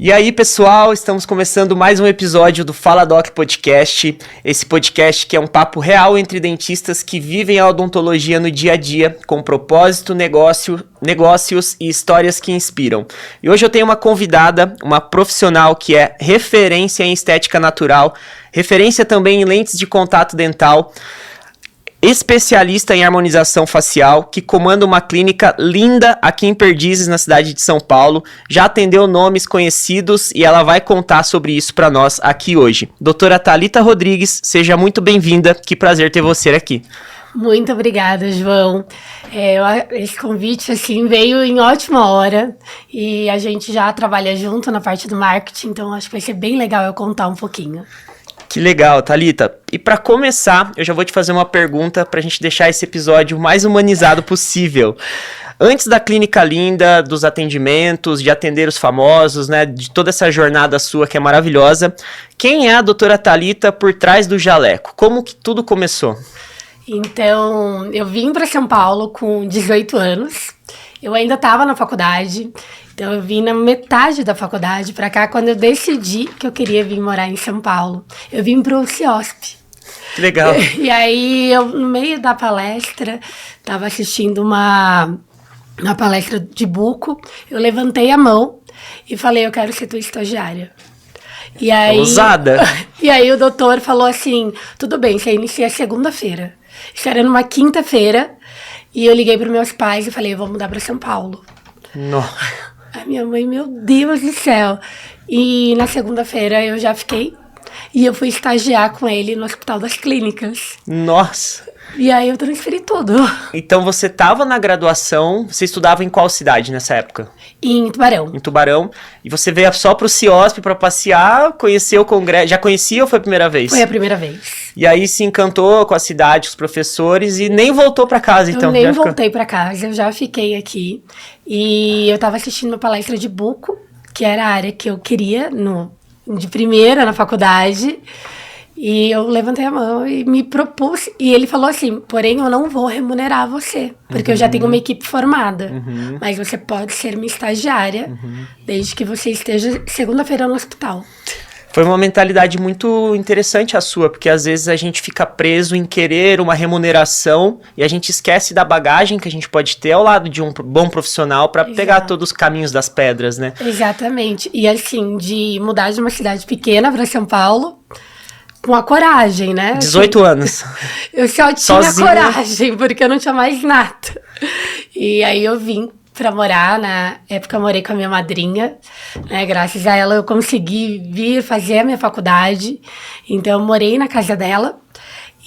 E aí, pessoal, estamos começando mais um episódio do Fala Doc Podcast. Esse podcast que é um papo real entre dentistas que vivem a odontologia no dia a dia, com propósito, negócios e histórias que inspiram. E hoje eu tenho uma convidada, uma profissional que é referência em estética natural, referência também em lentes de contato dental, especialista em harmonização facial, que comanda uma clínica linda aqui em Perdizes, na cidade de São Paulo. Já atendeu nomes conhecidos e ela vai contar sobre isso para nós aqui hoje. Doutora Thalita Rodrigues, seja muito bem-vinda. Que prazer ter você aqui. Muito obrigada, João. Esse convite assim, veio em ótima hora e a gente já trabalha junto na parte do marketing, então acho que vai ser bem legal eu contar um pouquinho. Que legal, Thalita. E para começar, eu já vou te fazer uma pergunta para a gente deixar esse episódio o mais humanizado possível. Antes da clínica linda, dos atendimentos, de atender os famosos, né, de toda essa jornada sua que é maravilhosa, quem é a doutora Thalita por trás do jaleco? Como que tudo começou? Então, eu vim para São Paulo com 18 anos. Eu ainda estava na faculdade, então eu vim na metade da faculdade para cá quando eu decidi que eu queria vir morar em São Paulo. Eu vim pro CIOSP. Que legal. E aí, eu, no meio da palestra, estava assistindo uma palestra de buco, eu levantei a mão e falei, eu quero ser tua estagiária. E aí, ousada. E aí o doutor falou assim, tudo bem, você inicia segunda-feira. Isso era numa quinta-feira. E eu liguei para meus pais e falei, eu vou mudar para São Paulo. Nossa. A minha mãe, meu Deus do céu. E na segunda-feira eu já fiquei. E eu fui estagiar com ele no Hospital das Clínicas. Nossa. E aí eu transferi tudo. Então você estava na graduação, você estudava em qual cidade nessa época? Em Tubarão. Em Tubarão. E você veio só pro CIOSP para passear, conheceu o congresso. Já conhecia ou foi a primeira vez? Foi a primeira vez. E aí se encantou com a cidade, com os professores e nem voltou para casa, então? Eu nem voltei para casa, eu já fiquei aqui. E eu tava assistindo uma palestra de buco, que era a área que eu queria de primeira na faculdade. E eu levantei a mão e me propus. E ele falou assim, porém eu não vou remunerar você. Porque eu já tenho uma equipe formada. Mas você pode ser minha estagiária, desde que você esteja segunda-feira no hospital. Foi uma mentalidade muito interessante a sua, porque às vezes a gente fica preso em querer uma remuneração e a gente esquece da bagagem que a gente pode ter ao lado de um bom profissional para pegar todos os caminhos das pedras, né? Exatamente. E assim, de mudar de uma cidade pequena para São Paulo, com a coragem, né? 18 anos. Eu só tinha coragem, porque eu não tinha mais nada. E aí eu vim pra morar, na época eu morei com a minha madrinha, né? Graças a ela eu consegui vir fazer a minha faculdade. Então eu morei na casa dela.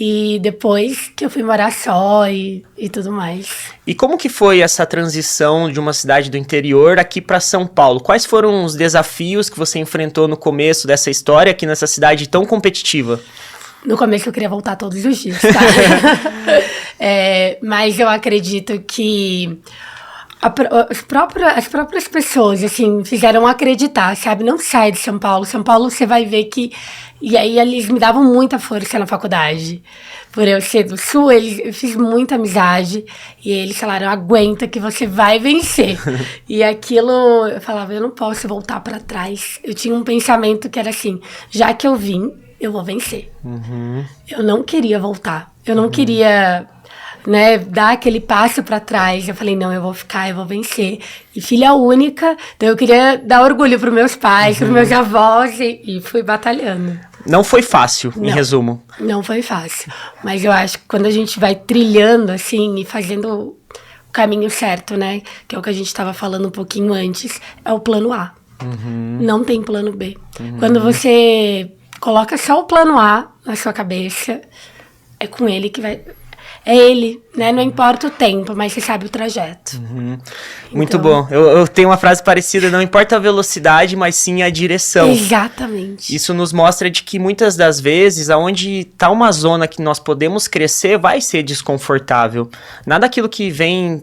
E depois que eu fui morar só e tudo mais. E como que foi essa transição de uma cidade do interior aqui para São Paulo? Quais foram os desafios que você enfrentou no começo dessa história aqui nessa cidade tão competitiva? No começo eu queria voltar todos os dias, tá? Mas eu acredito que as próprias pessoas, assim, fizeram acreditar, sabe? Não sai de São Paulo. São Paulo você vai ver que... E aí eles me davam muita força na faculdade. Por eu ser do Sul, eu fiz muita amizade. E eles falaram, aguenta que você vai vencer. E aquilo, eu falava, eu não posso voltar pra trás. Eu tinha um pensamento que era assim, já que eu vim, eu vou vencer. Eu não queria voltar. Eu não queria... né, dar aquele passo pra trás. Eu falei, não, eu vou ficar, eu vou vencer. E filha única, então eu queria dar orgulho pros meus pais, pros meus avós, e fui batalhando. Não foi fácil, em resumo. Não foi fácil. Mas eu acho que quando a gente vai trilhando, assim, e fazendo o caminho certo, né, que é o que a gente tava falando um pouquinho antes, é o plano A. Não tem plano B. Quando você coloca só o plano A na sua cabeça, é com ele que vai... É ele, né? Não importa o tempo, mas você sabe o trajeto. Muito bom. Eu tenho uma frase parecida, não importa a velocidade, mas sim a direção. Exatamente. Isso nos mostra de que muitas das vezes, aonde está uma zona que nós podemos crescer, vai ser desconfortável. Nada daquilo que vem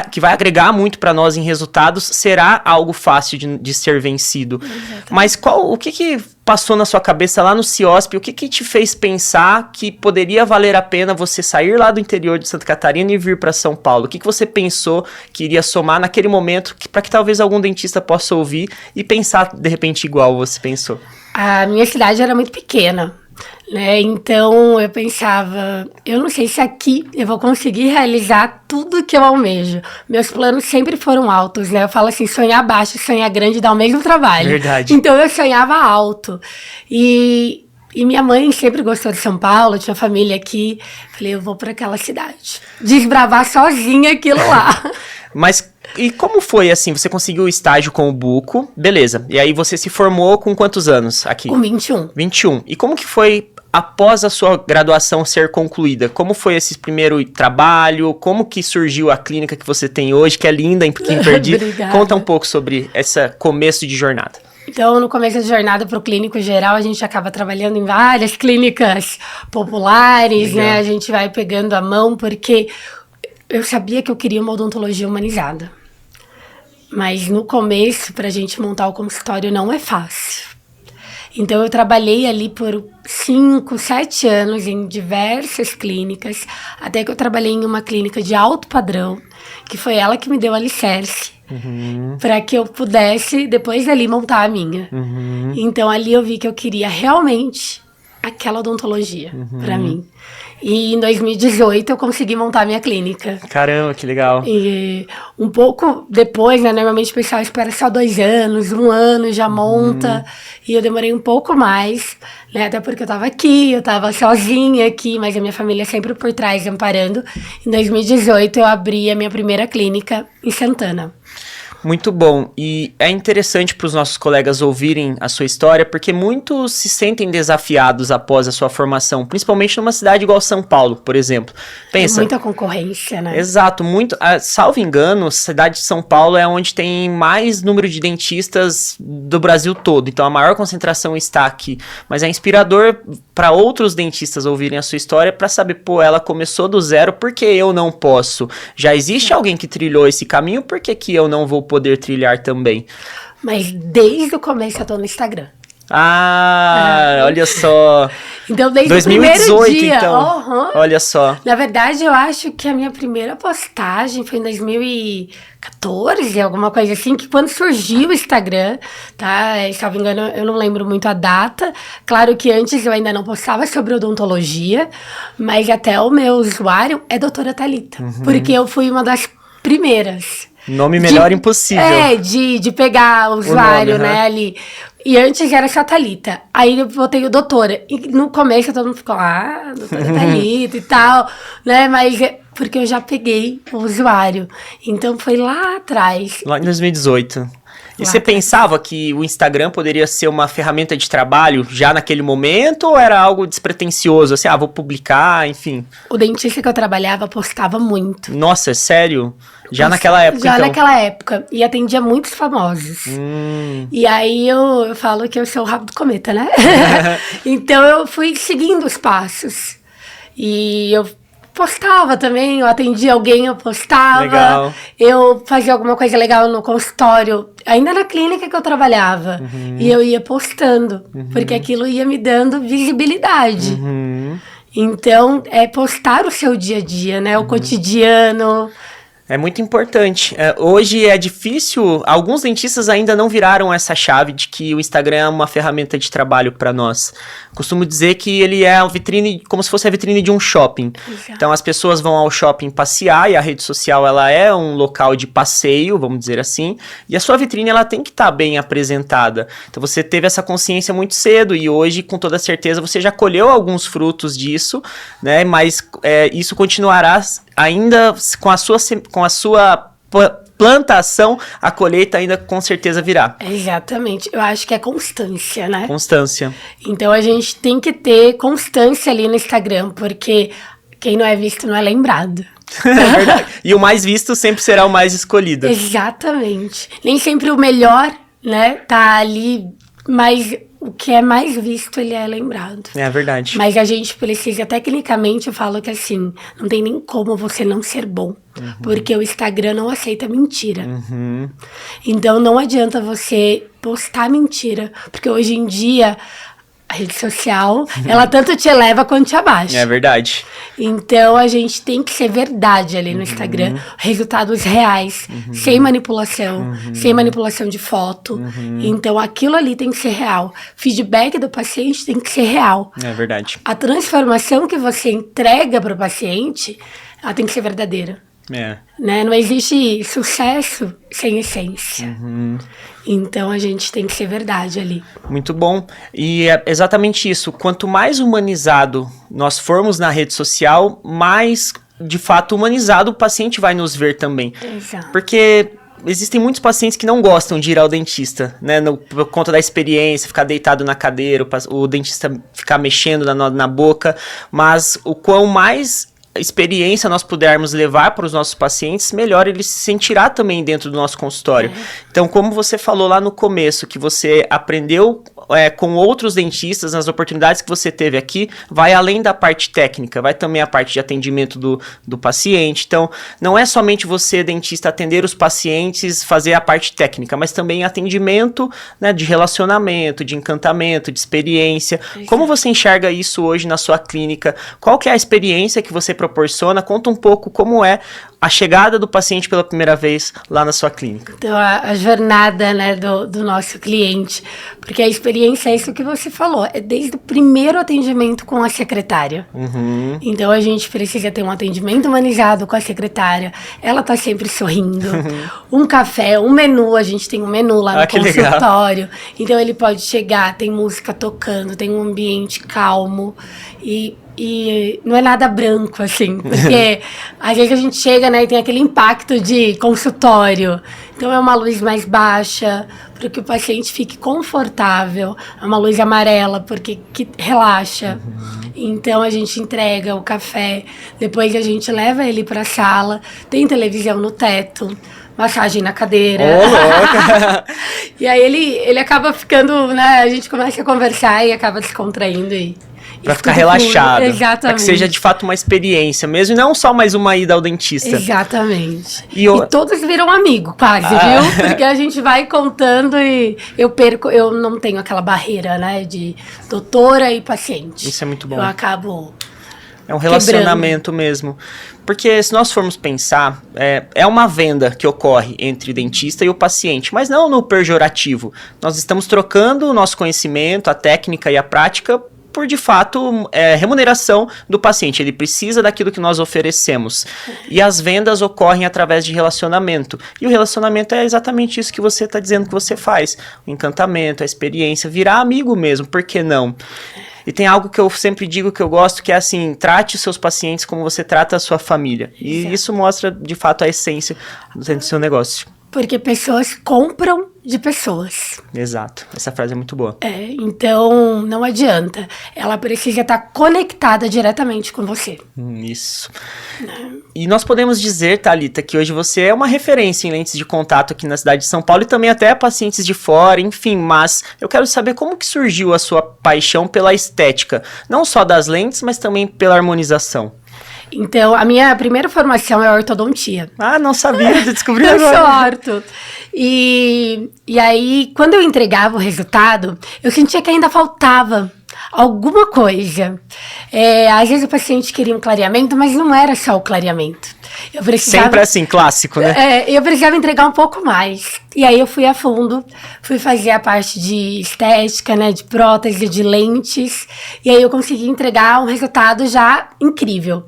que vai agregar muito para nós em resultados, será algo fácil de ser vencido. Exatamente. Mas o que passou na sua cabeça lá no CIOSP? O que te fez pensar que poderia valer a pena você sair lá do interior de Santa Catarina e vir para São Paulo? O que você pensou que iria somar naquele momento para que talvez algum dentista possa ouvir e pensar de repente igual você pensou? A minha cidade era muito pequena, né? Então eu pensava, eu não sei se aqui eu vou conseguir realizar tudo que eu almejo. Meus planos sempre foram altos, né? Eu falo assim, sonhar baixo, sonhar grande dá o mesmo trabalho. Verdade. Então eu sonhava alto. E minha mãe sempre gostou de São Paulo, tinha família aqui. Falei, eu vou para aquela cidade. Desbravar sozinha aquilo lá. Mas e como foi assim? Você conseguiu o estágio com o Buco, beleza. E aí você se formou com quantos anos aqui? Com 21. 21. E como que foi após a sua graduação ser concluída? Como foi esse primeiro trabalho? Como que surgiu a clínica que você tem hoje, que é linda em Kim Perdi? Conta um pouco sobre esse começo de jornada. Então, no começo da jornada para o clínico geral, a gente acaba trabalhando em várias clínicas populares, legal, né? A gente vai pegando a mão, porque eu sabia que eu queria uma odontologia humanizada. Mas no começo, para a gente montar o consultório, não é fácil. Então, eu trabalhei ali por 5, 7 anos em diversas clínicas, até que eu trabalhei em uma clínica de alto padrão, que foi ela que me deu alicerce, para que eu pudesse, depois dali, montar a minha. Então, ali eu vi que eu queria realmente aquela odontologia para mim. E em 2018 eu consegui montar a minha clínica. Caramba, que legal. E um pouco depois, né, normalmente o pessoal espera só 2 anos, 1 ano, já monta. E eu demorei um pouco mais, né, até porque eu tava aqui, eu tava sozinha aqui, mas a minha família sempre por trás, amparando. Em 2018 eu abri a minha primeira clínica em Santana. Muito bom, e é interessante para os nossos colegas ouvirem a sua história, porque muitos se sentem desafiados após a sua formação, principalmente numa cidade igual São Paulo, por exemplo. Pensa, muita concorrência, né? Exato, salvo engano, a cidade de São Paulo é onde tem mais número de dentistas do Brasil todo, então a maior concentração está aqui, mas é inspirador para outros dentistas ouvirem a sua história para saber, pô, ela começou do zero, por que eu não posso? Já existe alguém que trilhou esse caminho, por que eu não vou poder trilhar também? Mas desde o começo eu tô no Instagram. Olha só. Então, desde 2018, o primeiro dia. Então. Olha só. Na verdade, eu acho que a minha primeira postagem foi em 2014, alguma coisa assim, que quando surgiu o Instagram, tá? Se não me engano, eu não lembro muito a data. Claro que antes eu ainda não postava sobre odontologia, mas até o meu usuário é doutora Thalita, porque eu fui uma das primeiras. Nome melhor impossível. De pegar o usuário, né, ali. E antes era só Thalita. Aí eu botei o doutora. E no começo todo mundo ficou, doutora Thalita e tal, né? Mas porque eu já peguei o usuário. Então foi lá atrás. Lá em 2018. E você pensava que o Instagram poderia ser uma ferramenta de trabalho já naquele momento ou era algo despretensioso? Assim, vou publicar, enfim. O dentista que eu trabalhava postava muito. Nossa, é sério? Já naquela época, já então? Naquela época. E atendia muitos famosos. E aí eu falo que eu sou o rabo do cometa, né? Então eu fui seguindo os passos. E eu postava também, eu atendia alguém, eu postava. Legal. Eu fazia alguma coisa legal no consultório, ainda na clínica que eu trabalhava. E eu ia postando, porque aquilo ia me dando visibilidade. Então, é postar o seu dia a dia, né? O cotidiano. É muito importante. Hoje é difícil, alguns dentistas ainda não viraram essa chave de que o Instagram é uma ferramenta de trabalho para nós. Costumo dizer que ele é a vitrine, como se fosse a vitrine de um shopping. Exato. Então as pessoas vão ao shopping passear e a rede social ela é um local de passeio, vamos dizer assim, e a sua vitrine ela tem que estar bem apresentada. Então você teve essa consciência muito cedo e hoje com toda certeza você já colheu alguns frutos disso, né? Mas isso continuará ainda com a sua plantação, a colheita ainda com certeza virá. Exatamente. Eu acho que é constância, né? Constância. Então a gente tem que ter constância ali no Instagram, porque quem não é visto não é lembrado. É verdade. E o mais visto sempre será o mais escolhido. Exatamente. Nem sempre o melhor, né, tá ali, mas o que é mais visto, ele é lembrado. É verdade. Mas a gente precisa, tecnicamente, eu falo que assim, não tem nem como você não ser bom. Porque o Instagram não aceita mentira. Então não adianta você postar mentira. Porque hoje em dia, a rede social, ela tanto te eleva quanto te abaixa. É verdade. Então a gente tem que ser verdade ali no Instagram. Resultados reais, sem manipulação, sem manipulação de foto. Então aquilo ali tem que ser real. Feedback do paciente tem que ser real. É verdade. A transformação que você entrega para o paciente, ela tem que ser verdadeira. É. Né? Não existe sucesso sem essência. Então a gente tem que ser verdade ali. Muito bom. E é exatamente isso. Quanto mais humanizado nós formos na rede social, mais, de fato, humanizado o paciente vai nos ver também. Exato. Porque existem muitos pacientes que não gostam de ir ao dentista, né? Por conta da experiência, ficar deitado na cadeira, o dentista ficar mexendo na boca. Mas o quão mais experiência nós pudermos levar para os nossos pacientes, melhor ele se sentirá também dentro do nosso consultório. Então, como você falou lá no começo, que você aprendeu com outros dentistas, nas oportunidades que você teve aqui, vai além da parte técnica, vai também a parte de atendimento do paciente. Então, não é somente você, dentista, atender os pacientes, fazer a parte técnica, mas também atendimento, né, de relacionamento, de encantamento, de experiência. Como você enxerga isso hoje na sua clínica? Qual que é a experiência que você proporciona? Conta um pouco como é a chegada do paciente pela primeira vez lá na sua clínica. Então, a jornada, né, do nosso cliente, porque a experiência é isso que você falou, é desde o primeiro atendimento com a secretária. Então, a gente precisa ter um atendimento humanizado com a secretária, ela tá sempre sorrindo, um café, um menu, a gente tem um menu lá no consultório, então ele pode chegar, tem música tocando, tem um ambiente calmo e não é nada branco, assim, porque às vezes a gente chega, né, e tem aquele impacto de consultório. Então é uma luz mais baixa, para que o paciente fique confortável. É uma luz amarela, porque que relaxa. Então a gente entrega o café, depois a gente leva ele para a sala, tem televisão no teto, massagem na cadeira. E aí ele acaba ficando, né, a gente começa a conversar e acaba descontraindo pra ficar relaxado. Exatamente. Pra que seja de fato uma experiência mesmo, e não só mais uma ida ao dentista. Exatamente. E todos viram amigo, quase, viu? Porque a gente vai contando e eu não tenho aquela barreira, né, de doutora e paciente. Isso é muito bom. Eu acabo É um relacionamento mesmo. Porque se nós formos pensar, é uma venda que ocorre entre o dentista e o paciente, mas não no pejorativo. Nós estamos trocando o nosso conhecimento, a técnica e a prática por, de fato, remuneração do paciente. Ele precisa daquilo que nós oferecemos. E as vendas ocorrem através de relacionamento. E o relacionamento é exatamente isso que você está dizendo que você faz. O encantamento, a experiência, virar amigo mesmo, por que não? E tem algo que eu sempre digo que eu gosto, que é assim, trate os seus pacientes como você trata a sua família. E isso mostra, de fato, a essência do seu negócio. Porque pessoas compram de pessoas. Exato. Essa frase é muito boa. Então não adianta. Ela precisa estar conectada diretamente com você. Isso. E nós podemos dizer, Thalita, que hoje você é uma referência em lentes de contato aqui na cidade de São Paulo e também até pacientes de fora, enfim. Mas eu quero saber como que surgiu a sua paixão pela estética. Não só das lentes, mas também pela harmonização. Então, a minha primeira formação é ortodontia. Ah, não sabia, descobri agora. Eu sou orto. E aí, quando eu entregava o resultado, eu sentia que ainda faltava alguma coisa. Às vezes o paciente queria um clareamento, mas não era só o clareamento. Eu precisava, sempre assim, clássico, né? Eu precisava entregar um pouco mais. E aí eu fui a fundo, fui fazer a parte de estética, né, de prótese, de lentes. E aí eu consegui entregar um resultado já incrível.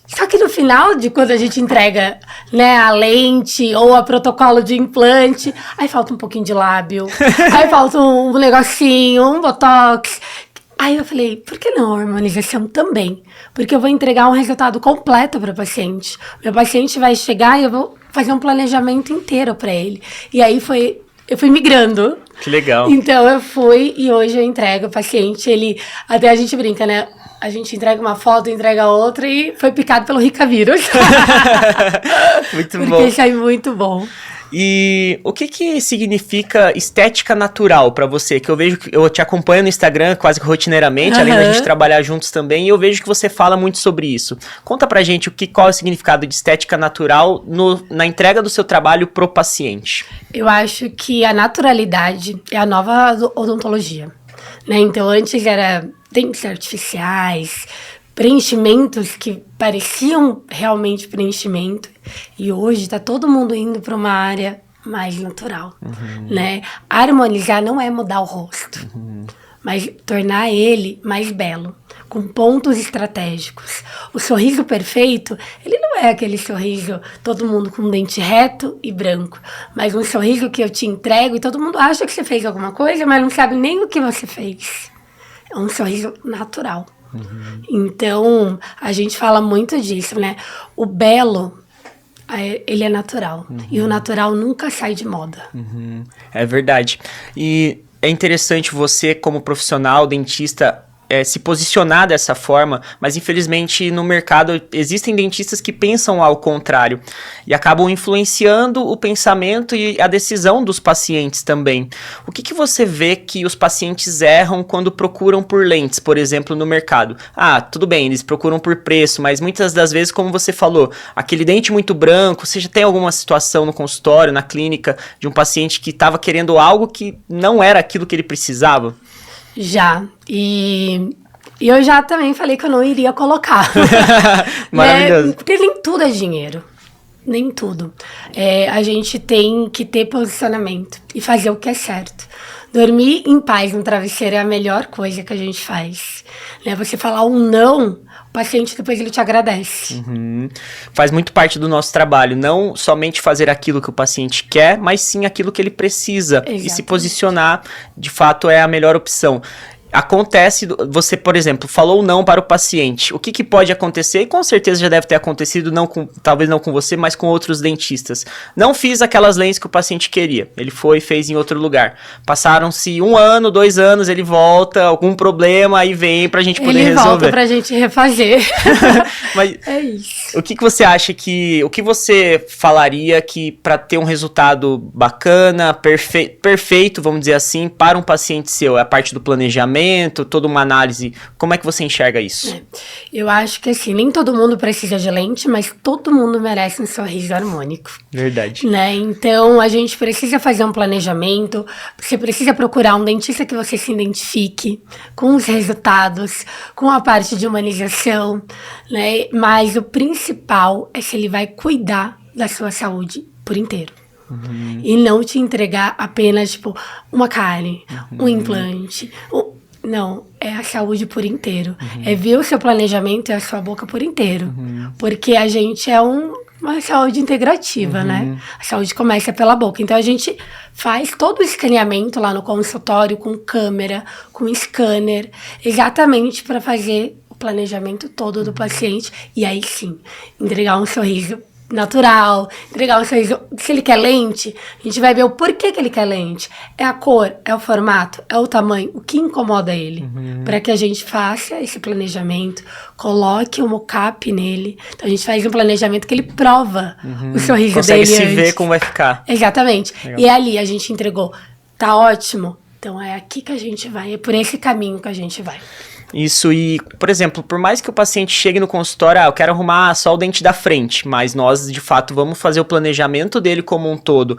Só que no final de quando a gente entrega, né, a lente ou a protocolo de implante, aí falta um pouquinho de lábio, aí falta um negocinho, um botox. Aí eu falei, por que não a harmonização também? Porque eu vou entregar um resultado completo para o paciente. Meu paciente vai chegar e eu vou fazer um planejamento inteiro para ele. E aí eu fui migrando. Que legal. Então eu fui e hoje eu entrego o paciente, até a gente brinca, né? A gente entrega uma foto, entrega outra e foi picado pelo Rica vírus. Muito bom. Porque isso é muito bom. E o que significa estética natural pra você? Que eu vejo que eu te acompanho no Instagram quase que rotineiramente, além da gente trabalhar juntos também, e eu vejo que você fala muito sobre isso. Conta pra gente qual é o significado de estética natural na entrega do seu trabalho pro paciente. Eu acho que a naturalidade é a nova odontologia, né? Então, antes era dentes artificiais, preenchimentos que pareciam realmente preenchimento, e hoje tá todo mundo indo para uma área mais natural, né? Harmonizar não é mudar o rosto, mas tornar ele mais belo, com pontos estratégicos. O sorriso perfeito, ele não é aquele sorriso, todo mundo com dente reto e branco, mas um sorriso que eu te entrego e todo mundo acha que você fez alguma coisa, mas não sabe nem o que você fez. É um sorriso natural. Então, a gente fala muito disso, né? O belo, ele é natural. E o natural nunca sai de moda. É verdade. E é interessante você, como profissional, dentista, se posicionar dessa forma, mas infelizmente no mercado existem dentistas que pensam ao contrário e acabam influenciando o pensamento e a decisão dos pacientes também. O que você vê que os pacientes erram quando procuram por lentes, por exemplo, no mercado? Ah, tudo bem, eles procuram por preço, mas muitas das vezes, como você falou, aquele dente muito branco, você já tem alguma situação no consultório, na clínica, de um paciente que estava querendo algo que não era aquilo que ele precisava? Já. E eu já também falei que eu não iria colocar. Maravilhoso. Né? Porque nem tudo é dinheiro. Nem tudo. A gente tem que ter posicionamento e fazer o que é certo. Dormir em paz no travesseiro é a melhor coisa que a gente faz. Né? Você falar um não, o paciente depois ele te agradece. Faz muito parte do nosso trabalho, não somente fazer aquilo que o paciente quer, mas sim aquilo que ele precisa. Exatamente. E se posicionar, de fato, é a melhor opção. Acontece, você, por exemplo, falou não para o paciente. O que pode acontecer? E com certeza já deve ter acontecido, talvez não com você, mas com outros dentistas. Não fiz aquelas lentes que o paciente queria. Ele foi e fez em outro lugar. Passaram-se 1 ano, 2 anos, ele volta, algum problema, aí vem pra gente poder resolver. Ele volta pra gente refazer. Mas é isso. O que você acha o que você falaria que para ter um resultado bacana, perfeito, vamos dizer assim, para um paciente seu? É a parte do planejamento, toda uma análise. Como é que você enxerga isso? Eu acho que assim, nem todo mundo precisa de lente, mas todo mundo merece um sorriso harmônico. Verdade. Né? Então, a gente precisa fazer um planejamento, você precisa procurar um dentista que você se identifique com os resultados, com a parte de humanização, né? Mas o principal é se ele vai cuidar da sua saúde por inteiro. E não te entregar apenas, tipo, uma cárie, um implante. Não, é a saúde por inteiro. É ver o seu planejamento e a sua boca por inteiro. Porque a gente é uma saúde integrativa, né? A saúde começa pela boca. Então, a gente faz todo o escaneamento lá no consultório com câmera, com scanner, exatamente para fazer o planejamento todo do paciente. E aí, sim, entregar um sorriso natural, entregar um sorriso. Se ele quer lente, a gente vai ver o porquê que ele quer lente. É a cor, é o formato, é o tamanho, o que incomoda ele. Para que a gente faça esse planejamento, coloque o mocap nele. Então a gente faz um planejamento que ele prova o sorriso consegue dele. Consegue se ver como vai ficar. Exatamente. Legal. E ali a gente entregou, tá ótimo. Então é aqui que a gente vai, é por esse caminho que a gente vai. Isso, e, por exemplo, por mais que o paciente chegue no consultório, eu quero arrumar só o dente da frente, mas nós, de fato, vamos fazer o planejamento dele como um todo.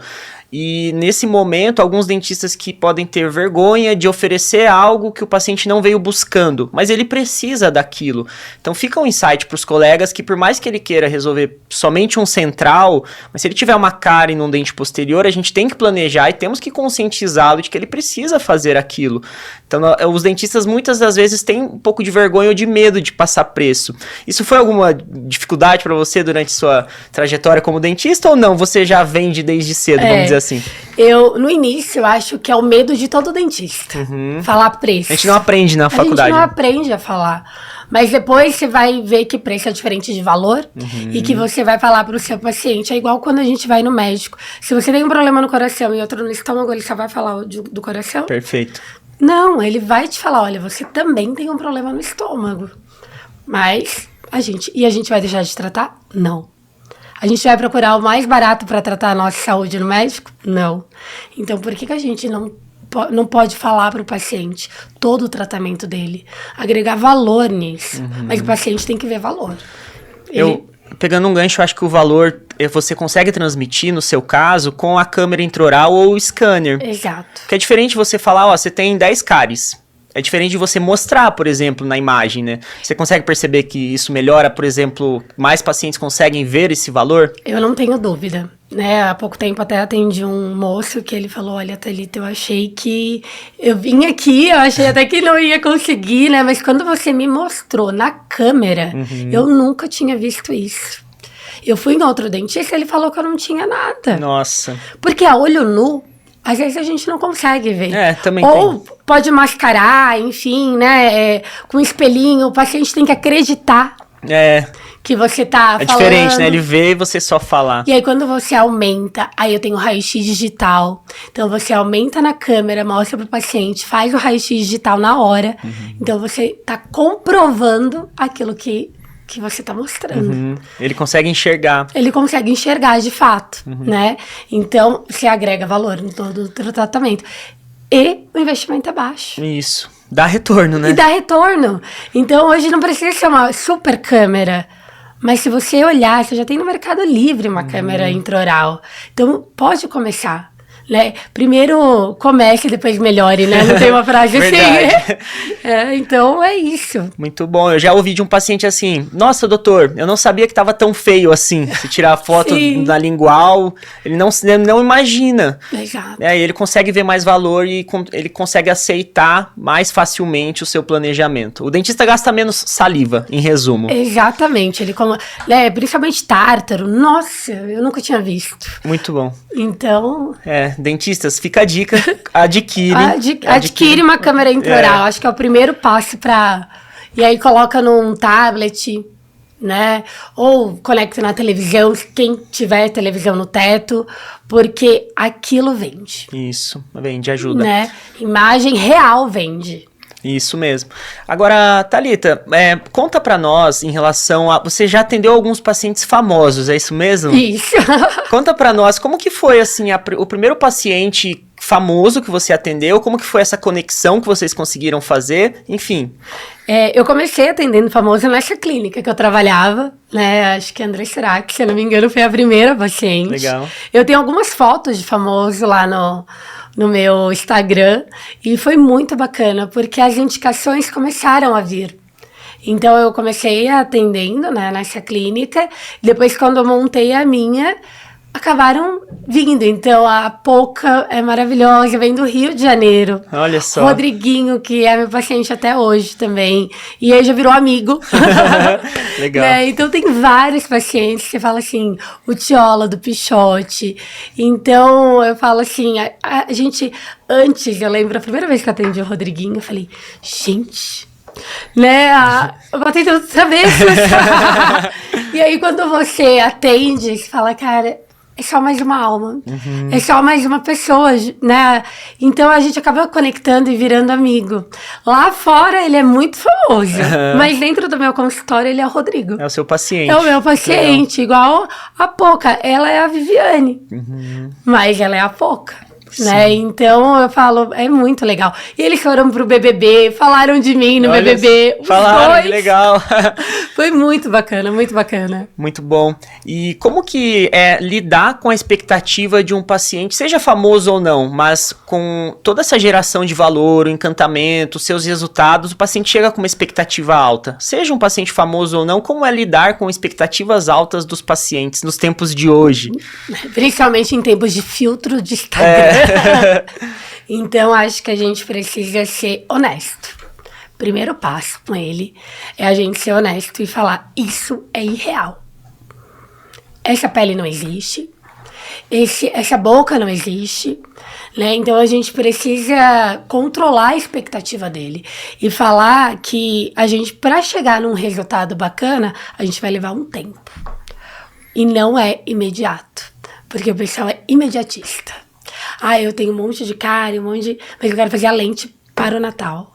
E, nesse momento, alguns dentistas que podem ter vergonha de oferecer algo que o paciente não veio buscando, mas ele precisa daquilo. Então, fica um insight para os colegas que, por mais que ele queira resolver somente um central, mas se ele tiver uma cárie num dente posterior, a gente tem que planejar e temos que conscientizá-lo de que ele precisa fazer aquilo. Então, os dentistas, muitas das vezes, têm um pouco de vergonha ou de medo de passar preço. Isso foi alguma dificuldade para você durante sua trajetória como dentista ou não? Você já vende desde cedo, vamos dizer assim? No início, eu acho que é o medo de todo dentista. Falar preço. A gente não aprende na faculdade. A gente não aprende a falar. Mas depois você vai ver que preço é diferente de valor e que você vai falar para o seu paciente. É igual quando a gente vai no médico. Se você tem um problema no coração e outro no estômago, ele só vai falar do coração? Perfeito. Não, ele vai te falar, olha, você também tem um problema no estômago. Mas a gente vai deixar de tratar? Não. A gente vai procurar o mais barato para tratar a nossa saúde no médico? Não. Então, por que a gente não pode falar para o paciente todo o tratamento dele? Agregar valor nisso. Mas o paciente tem que ver valor. Pegando um gancho, eu acho que o valor você consegue transmitir, no seu caso, com a câmera intraoral ou o scanner. Exato. Que é diferente você falar, ó, você tem 10 cáries. É diferente de você mostrar, por exemplo, na imagem, né? Você consegue perceber que isso melhora, por exemplo, mais pacientes conseguem ver esse valor? Eu não tenho dúvida, né? Há pouco tempo até atendi um moço que ele falou, olha, Thalita, eu achei que... Eu vim aqui, eu achei até que não ia conseguir, né? Mas quando você me mostrou na câmera, eu nunca tinha visto isso. Eu fui em outro dentista e ele falou que eu não tinha nada. Nossa. Porque a olho nu, às vezes a gente não consegue ver. Também Ou tem. pode mascarar, enfim, né? Com espelhinho, o paciente tem que acreditar que você tá falando. É diferente, né? Ele vê e você só falar. E aí, quando você aumenta, aí eu tenho raio-x digital. Então, você aumenta na câmera, mostra pro paciente, faz o raio-x digital na hora. Então, você tá comprovando aquilo que você tá mostrando. Ele consegue enxergar. Ele consegue enxergar de fato, né? Então, você agrega valor em todo o tratamento. E o investimento é baixo. Isso. Dá retorno, né? E dá retorno. Então, hoje não precisa ser uma super câmera. Mas se você olhar, você já tem no Mercado Livre uma câmera intraoral. Então, pode começar. Né? Primeiro comece, depois melhore, né? Não tem uma frase assim. Então é isso. Muito bom. Eu já ouvi de um paciente assim, nossa, doutor, eu não sabia que tava tão feio assim. Se tirar a foto da lingual, ele não imagina. Exato. Ele consegue ver mais valor e ele consegue aceitar mais facilmente o seu planejamento. O dentista gasta menos saliva, em resumo. Exatamente. Principalmente tártaro. Nossa, eu nunca tinha visto. Muito bom. Então... dentistas, fica a dica, adquire uma câmera intraoral, acho que é o primeiro passo e aí coloca num tablet, né, ou conecta na televisão, quem tiver televisão no teto, porque aquilo vende. Isso, vende, ajuda. Né, imagem real vende. Isso mesmo. Agora, Thalita, conta pra nós em relação a... Você já atendeu alguns pacientes famosos, é isso mesmo? Isso. Conta pra nós, como que foi, assim, o primeiro paciente famoso que você atendeu? Como que foi essa conexão que vocês conseguiram fazer? Enfim. Eu comecei atendendo famoso nessa clínica que eu trabalhava, né? Acho que a André Serac, se eu não me engano, foi a primeira paciente. Legal. Eu tenho algumas fotos de famoso lá no meu Instagram, e foi muito bacana, porque as indicações começaram a vir. Então, eu comecei atendendo, né, nessa clínica, depois, quando eu montei a minha, acabaram vindo. Então, a Poca é maravilhosa, vem do Rio de Janeiro. Olha só. Rodriguinho, que é meu paciente até hoje também, e aí já virou amigo. Legal. Né? Então, tem vários pacientes que você fala assim, o Tiola do Pichote. Então, eu falo assim, a gente, antes, eu lembro, a primeira vez que eu atendi o Rodriguinho, eu falei, gente... Né, eu botei tudo na cabeça. E aí, quando você atende, você fala, cara, é só mais uma alma, é só mais uma pessoa, né? Então a gente acaba conectando e virando amigo. Lá fora ele é muito famoso, mas dentro do meu consultório ele é o Rodrigo. É o seu paciente. É o meu paciente, igual a Poca. Ela é a Viviane, mas ela é a Poca. Né? Então eu falo, é muito legal. E eles foram pro BBB, falaram de mim no BBB. Falaram, que legal. Foi muito bacana, muito bacana. Muito bom. E como que é lidar com a expectativa de um paciente, seja famoso ou não, mas com toda essa geração de valor, o encantamento, seus resultados, o paciente chega com uma expectativa alta. Seja um paciente famoso ou não, como é lidar com expectativas altas dos pacientes nos tempos de hoje? Principalmente em tempos de filtro de Instagram. Então, acho que a gente precisa ser honesto. Primeiro passo com ele é a gente ser honesto e falar, isso é irreal. Essa pele não existe, essa boca não existe, né? Então, a gente precisa controlar a expectativa dele e falar que a gente, para chegar num resultado bacana, a gente vai levar um tempo. E não é imediato, porque o pessoal é imediatista. Eu tenho um monte de cárie, mas eu quero fazer a lente para o Natal.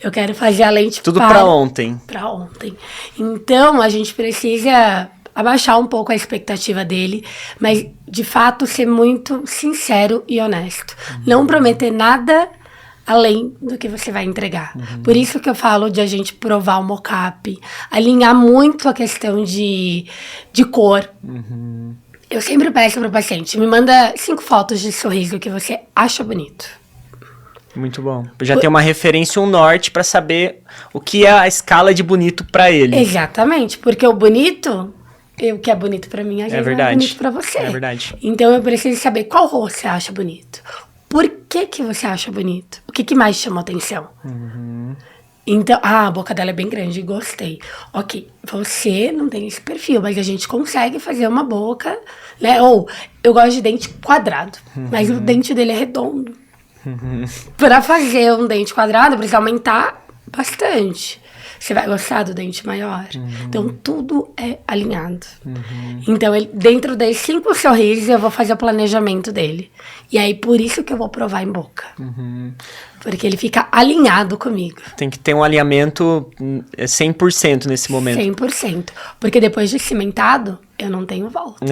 Eu quero fazer a lente tudo para ontem. Para ontem. Então, a gente precisa abaixar um pouco a expectativa dele, mas de fato ser muito sincero e honesto. Não prometer nada além do que você vai entregar. Por isso que eu falo de a gente provar o mockup, alinhar muito a questão de cor. Eu sempre peço para o paciente, me manda 5 fotos de sorriso que você acha bonito. Muito bom. Já tem uma referência, um norte para saber o que é a escala de bonito para ele. Exatamente, porque o bonito, o que é bonito para mim, às vezes não é bonito para você. É verdade. Então eu preciso saber qual rosto você acha bonito. Por que você acha bonito? O que mais chamou atenção? Então, a boca dela é bem grande, gostei. Ok, você não tem esse perfil, mas a gente consegue fazer uma boca, né? Ou, eu gosto de dente quadrado, mas o dente dele é redondo. Para fazer um dente quadrado, precisa aumentar bastante. Você vai gostar do dente maior? Então, tudo é alinhado. Então, dentro das 5 sorrisos, eu vou fazer o planejamento dele. E aí, por isso que eu vou provar em boca. Porque ele fica alinhado comigo. Tem que ter um alinhamento 100% nesse momento. 100%. Porque depois de cimentado, eu não tenho volta.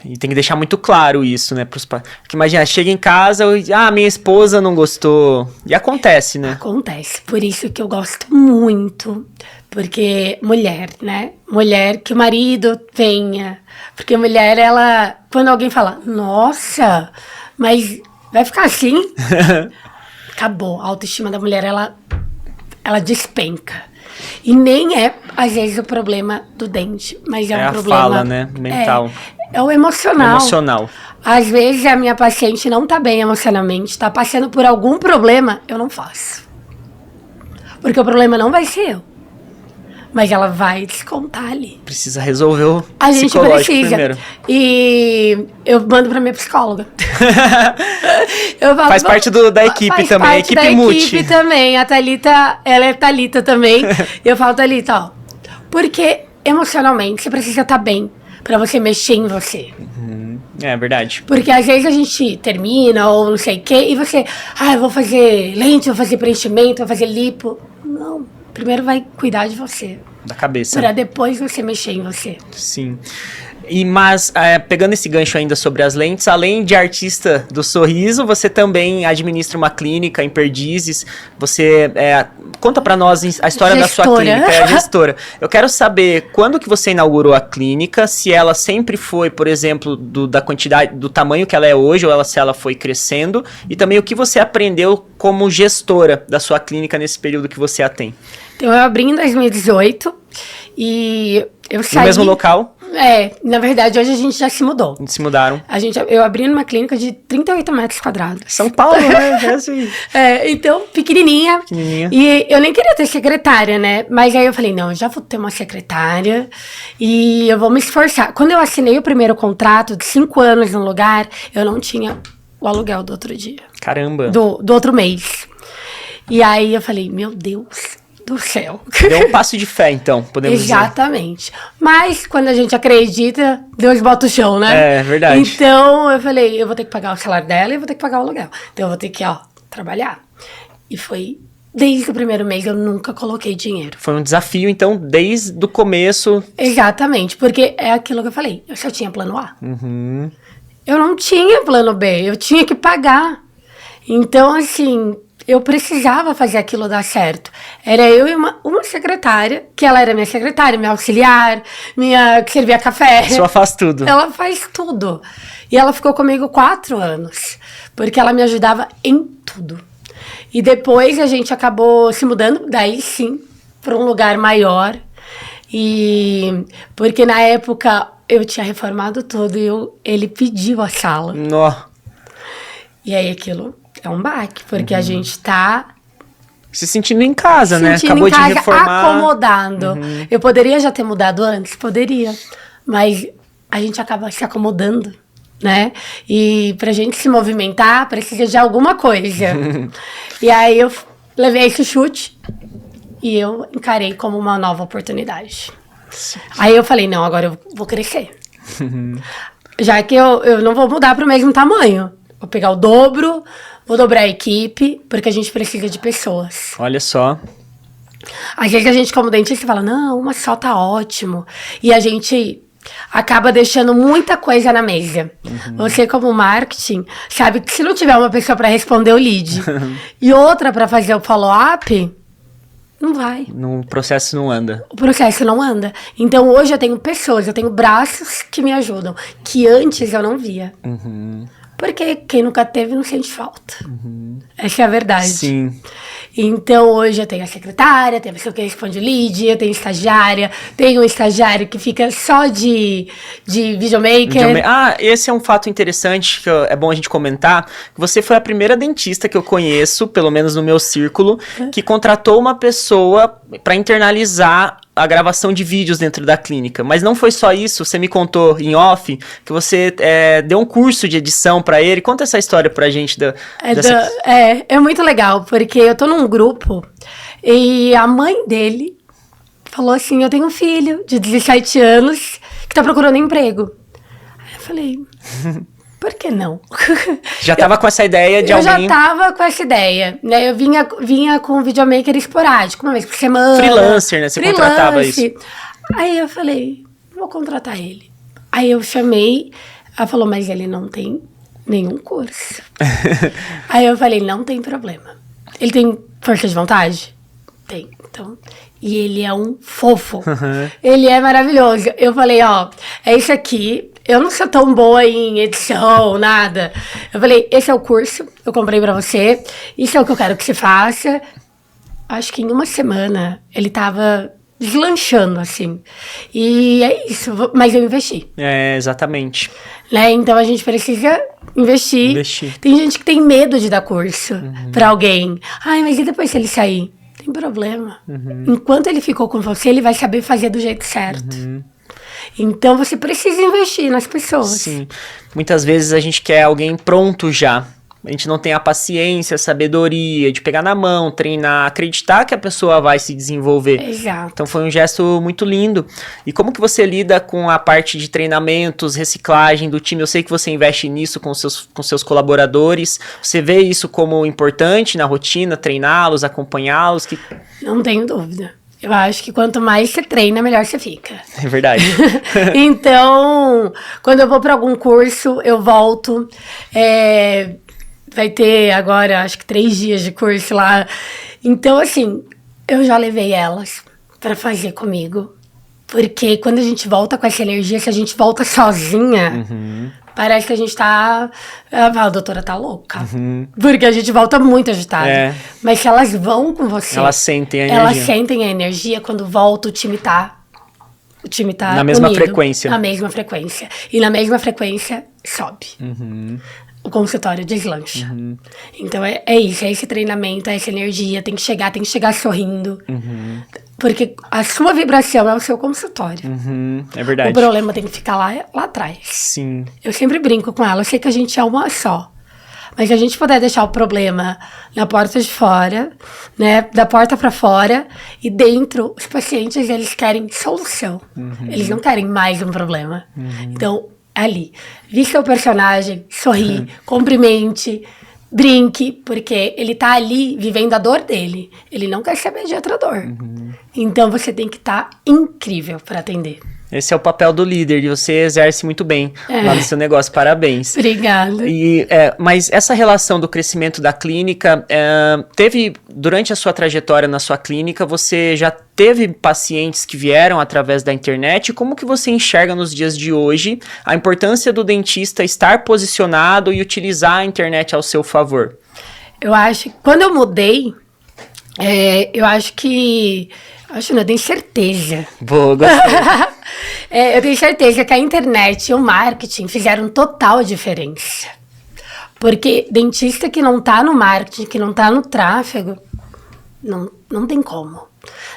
E tem que deixar muito claro isso, né? Porque imagina, chega em casa e, minha esposa não gostou. E acontece, né? Acontece. Por isso que eu gosto muito. Porque mulher, né? Mulher, que o marido venha. Porque mulher, ela... Quando alguém fala, nossa, mas vai ficar assim? Acabou. A autoestima da mulher, ela despenca. E nem é, às vezes, o problema do dente, mas é um problema... a fala, né? Mental. É o emocional. Emocional. Às vezes, a minha paciente não tá bem emocionalmente, tá passando por algum problema, eu não faço. Porque o problema não vai ser eu. Mas ela vai descontar ali. Precisa resolver o a gente psicológico precisa. Primeiro. E eu mando pra minha psicóloga. Eu falo, faz parte da equipe também, a equipe multi. Faz parte da equipe também. A Thalita, ela é Thalita também. Eu falo, Thalita, ó, porque emocionalmente você precisa estar bem pra você mexer em você. É verdade. Porque às vezes a gente termina ou não sei o quê, e você, eu vou fazer lente, vou fazer preenchimento, vou fazer lipo. Não. Primeiro vai cuidar de você. Da cabeça. Pra depois você mexer em você. Sim. Mas, pegando esse gancho ainda sobre as lentes, além de artista do sorriso, você também administra uma clínica em Perdizes. Você, conta pra nós a história da sua clínica, é a gestora. Eu quero saber quando que você inaugurou a clínica, se ela sempre foi, por exemplo, da quantidade, do tamanho que ela é hoje, ou se ela foi crescendo, e também o que você aprendeu como gestora da sua clínica nesse período que você a tem. Então, eu abri em 2018 e eu saí... No mesmo local? Na verdade, hoje a gente já se mudou. Se mudaram. Eu abri numa clínica de 38 metros quadrados. São Paulo, né? Assim. Então, pequenininha. E eu nem queria ter secretária, né? Mas aí eu falei, não, eu já vou ter uma secretária e eu vou me esforçar. Quando eu assinei o primeiro contrato de 5 anos no lugar, eu não tinha o aluguel do outro dia. Caramba. Do outro mês. E aí eu falei, meu Deus do céu. Deu um passo de fé, então, podemos dizer. Exatamente. Mas quando a gente acredita, Deus bota o chão, né? É verdade. Então eu falei, eu vou ter que pagar o salário dela e vou ter que pagar o aluguel. Então eu vou ter que, trabalhar. E foi, desde o primeiro mês, eu nunca coloquei dinheiro. Foi um desafio, então, desde o começo. Exatamente, porque é aquilo que eu falei, eu só tinha plano A. Eu não tinha plano B, eu tinha que pagar. Então, assim... Eu precisava fazer aquilo dar certo. Era eu e uma secretária, que ela era minha secretária, minha auxiliar, que servia café. A pessoa faz tudo. Ela faz tudo. E ela ficou comigo 4 anos, porque ela me ajudava em tudo. E depois a gente acabou se mudando, daí sim, para um lugar maior. E porque na época eu tinha reformado tudo e ele pediu a sala. E aí aquilo... É um baque, porque a gente tá... Se sentindo em casa, né? Acabou de reformar. Acomodado. Eu poderia já ter mudado antes? Poderia. Mas a gente acaba se acomodando, né? E pra gente se movimentar, precisa de alguma coisa. E aí eu levei esse chute e eu encarei como uma nova oportunidade. Aí eu falei, não, agora eu vou crescer. Já que eu não vou mudar pro mesmo tamanho. Vou pegar o dobro, vou dobrar a equipe, porque a gente precisa de pessoas. Olha só. Às vezes a gente, como dentista, fala, não, uma só tá ótimo. E a gente acaba deixando muita coisa na mesa. Você, como marketing, sabe que se não tiver uma pessoa para responder o lead e outra para fazer o follow-up, não vai. O processo não anda. O processo não anda. Então, hoje eu tenho pessoas, eu tenho braços que me ajudam, que antes eu não via. Porque quem nunca teve não sente falta. Essa é a verdade. Sim. Então, hoje eu tenho a secretária, tem a pessoa que responde o lead, eu tenho estagiária, tenho um estagiário que fica só de videomaker. Esse é um fato interessante que é bom a gente comentar. Você foi a primeira dentista que eu conheço, pelo menos no meu círculo, que contratou uma pessoa para internalizar a gravação de vídeos dentro da clínica. Mas não foi só isso, você me contou em off que você deu um curso de edição para ele. Conta essa história pra gente. É muito legal, porque eu tô num grupo e a mãe dele falou assim, eu tenho um filho de 17 anos que tá procurando emprego. Aí eu falei, por que não? Já tava com essa ideia de eu alguém... já tava com essa ideia, né? Eu vinha com um videomaker esporádico, uma vez por semana. Freelancer, né? Você contratava isso. Aí eu falei, vou contratar ele. Aí eu chamei, ela falou, mas ele não tem nenhum curso. Aí eu falei, não tem problema. Ele tem força de vontade? Tem, então... E ele é um fofo. Ele é maravilhoso. Eu falei, ó, é isso aqui. Eu não sou tão boa em edição, nada. Eu falei, esse é o curso, eu comprei pra você. Isso é o que eu quero que você faça. Acho que em uma semana ele tava deslanchando, assim. E é isso, mas eu investi. É, exatamente. Né? Então a gente precisa investir. Tem gente que tem medo de dar curso pra alguém. Ai, mas e depois se ele sair? Tem problema. Enquanto ele ficou com você, ele vai saber fazer do jeito certo. Então, você precisa investir nas pessoas. Sim. Muitas vezes a gente quer alguém pronto já. A gente não tem a paciência, a sabedoria de pegar na mão, treinar, acreditar que a pessoa vai se desenvolver. Exato. Então foi um gesto muito lindo. E como que você lida com a parte de treinamentos, reciclagem do time? Eu sei que você investe nisso com seus colaboradores. Você vê isso como importante na rotina, treiná-los, acompanhá-los? Não tenho dúvida. Eu acho que quanto mais você treina, melhor você fica. É verdade. Então, quando eu vou para algum curso, eu volto. Vai ter agora, acho que 3 dias de curso lá. Então, assim, eu já levei elas para fazer comigo. Porque quando a gente volta com essa energia, se a gente volta sozinha, parece que a gente tá... A doutora tá louca. Porque a gente volta muito agitada. Mas se elas vão com você... Elas sentem a energia. Elas sentem a energia quando volta, o time tá na mesma unido, frequência. Na mesma frequência. E na mesma frequência, sobe. O consultório deslancha. Então é isso, é esse treinamento, é essa energia, tem que chegar sorrindo. Porque a sua vibração é o seu consultório. É verdade. O problema tem que ficar lá atrás. Sim. Eu sempre brinco com ela, eu sei que a gente é uma só. Mas se a gente puder deixar o problema na porta de fora, né, da porta para fora, e dentro, os pacientes, eles querem solução. Eles não querem mais um problema. Então, ali, vista o personagem, sorri, cumprimente, brinque, porque ele tá ali vivendo a dor dele. Ele não quer saber de outra dor. Então, você tem que estar incrível para atender. Esse é o papel do líder, e você exerce muito bem lá no seu negócio. Parabéns. Obrigada. Mas essa relação do crescimento da clínica, durante a sua trajetória na sua clínica, você já teve pacientes que vieram através da internet? Como que você enxerga nos dias de hoje a importância do dentista estar posicionado e utilizar a internet ao seu favor? Eu acho que quando eu mudei, eu tenho certeza. Boa, gostei. Eu tenho certeza que a internet e o marketing fizeram total diferença. Porque dentista que não tá no marketing, que não tá no tráfego, não tem como.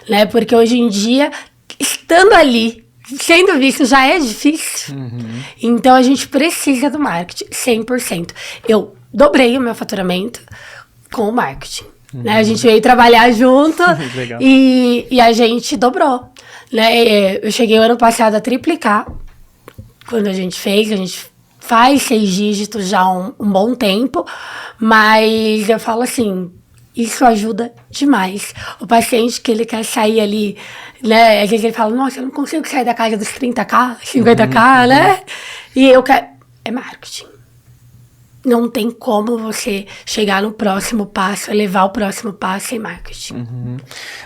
Né? Porque hoje em dia, estando ali, sendo visto, já é difícil. Então, a gente precisa do marketing, 100%. Eu dobrei o meu faturamento com o marketing. Né? A gente veio trabalhar junto e a gente dobrou. Né? Eu cheguei o ano passado a triplicar quando a gente faz 6 dígitos já há um bom tempo, mas eu falo assim, Isso ajuda demais. O paciente que ele quer sair ali, né? Às vezes ele fala, nossa, eu não consigo sair da casa dos 30k, 50k, né? E eu quero... É marketing. Não tem como você chegar no próximo passo, levar o próximo passo em marketing.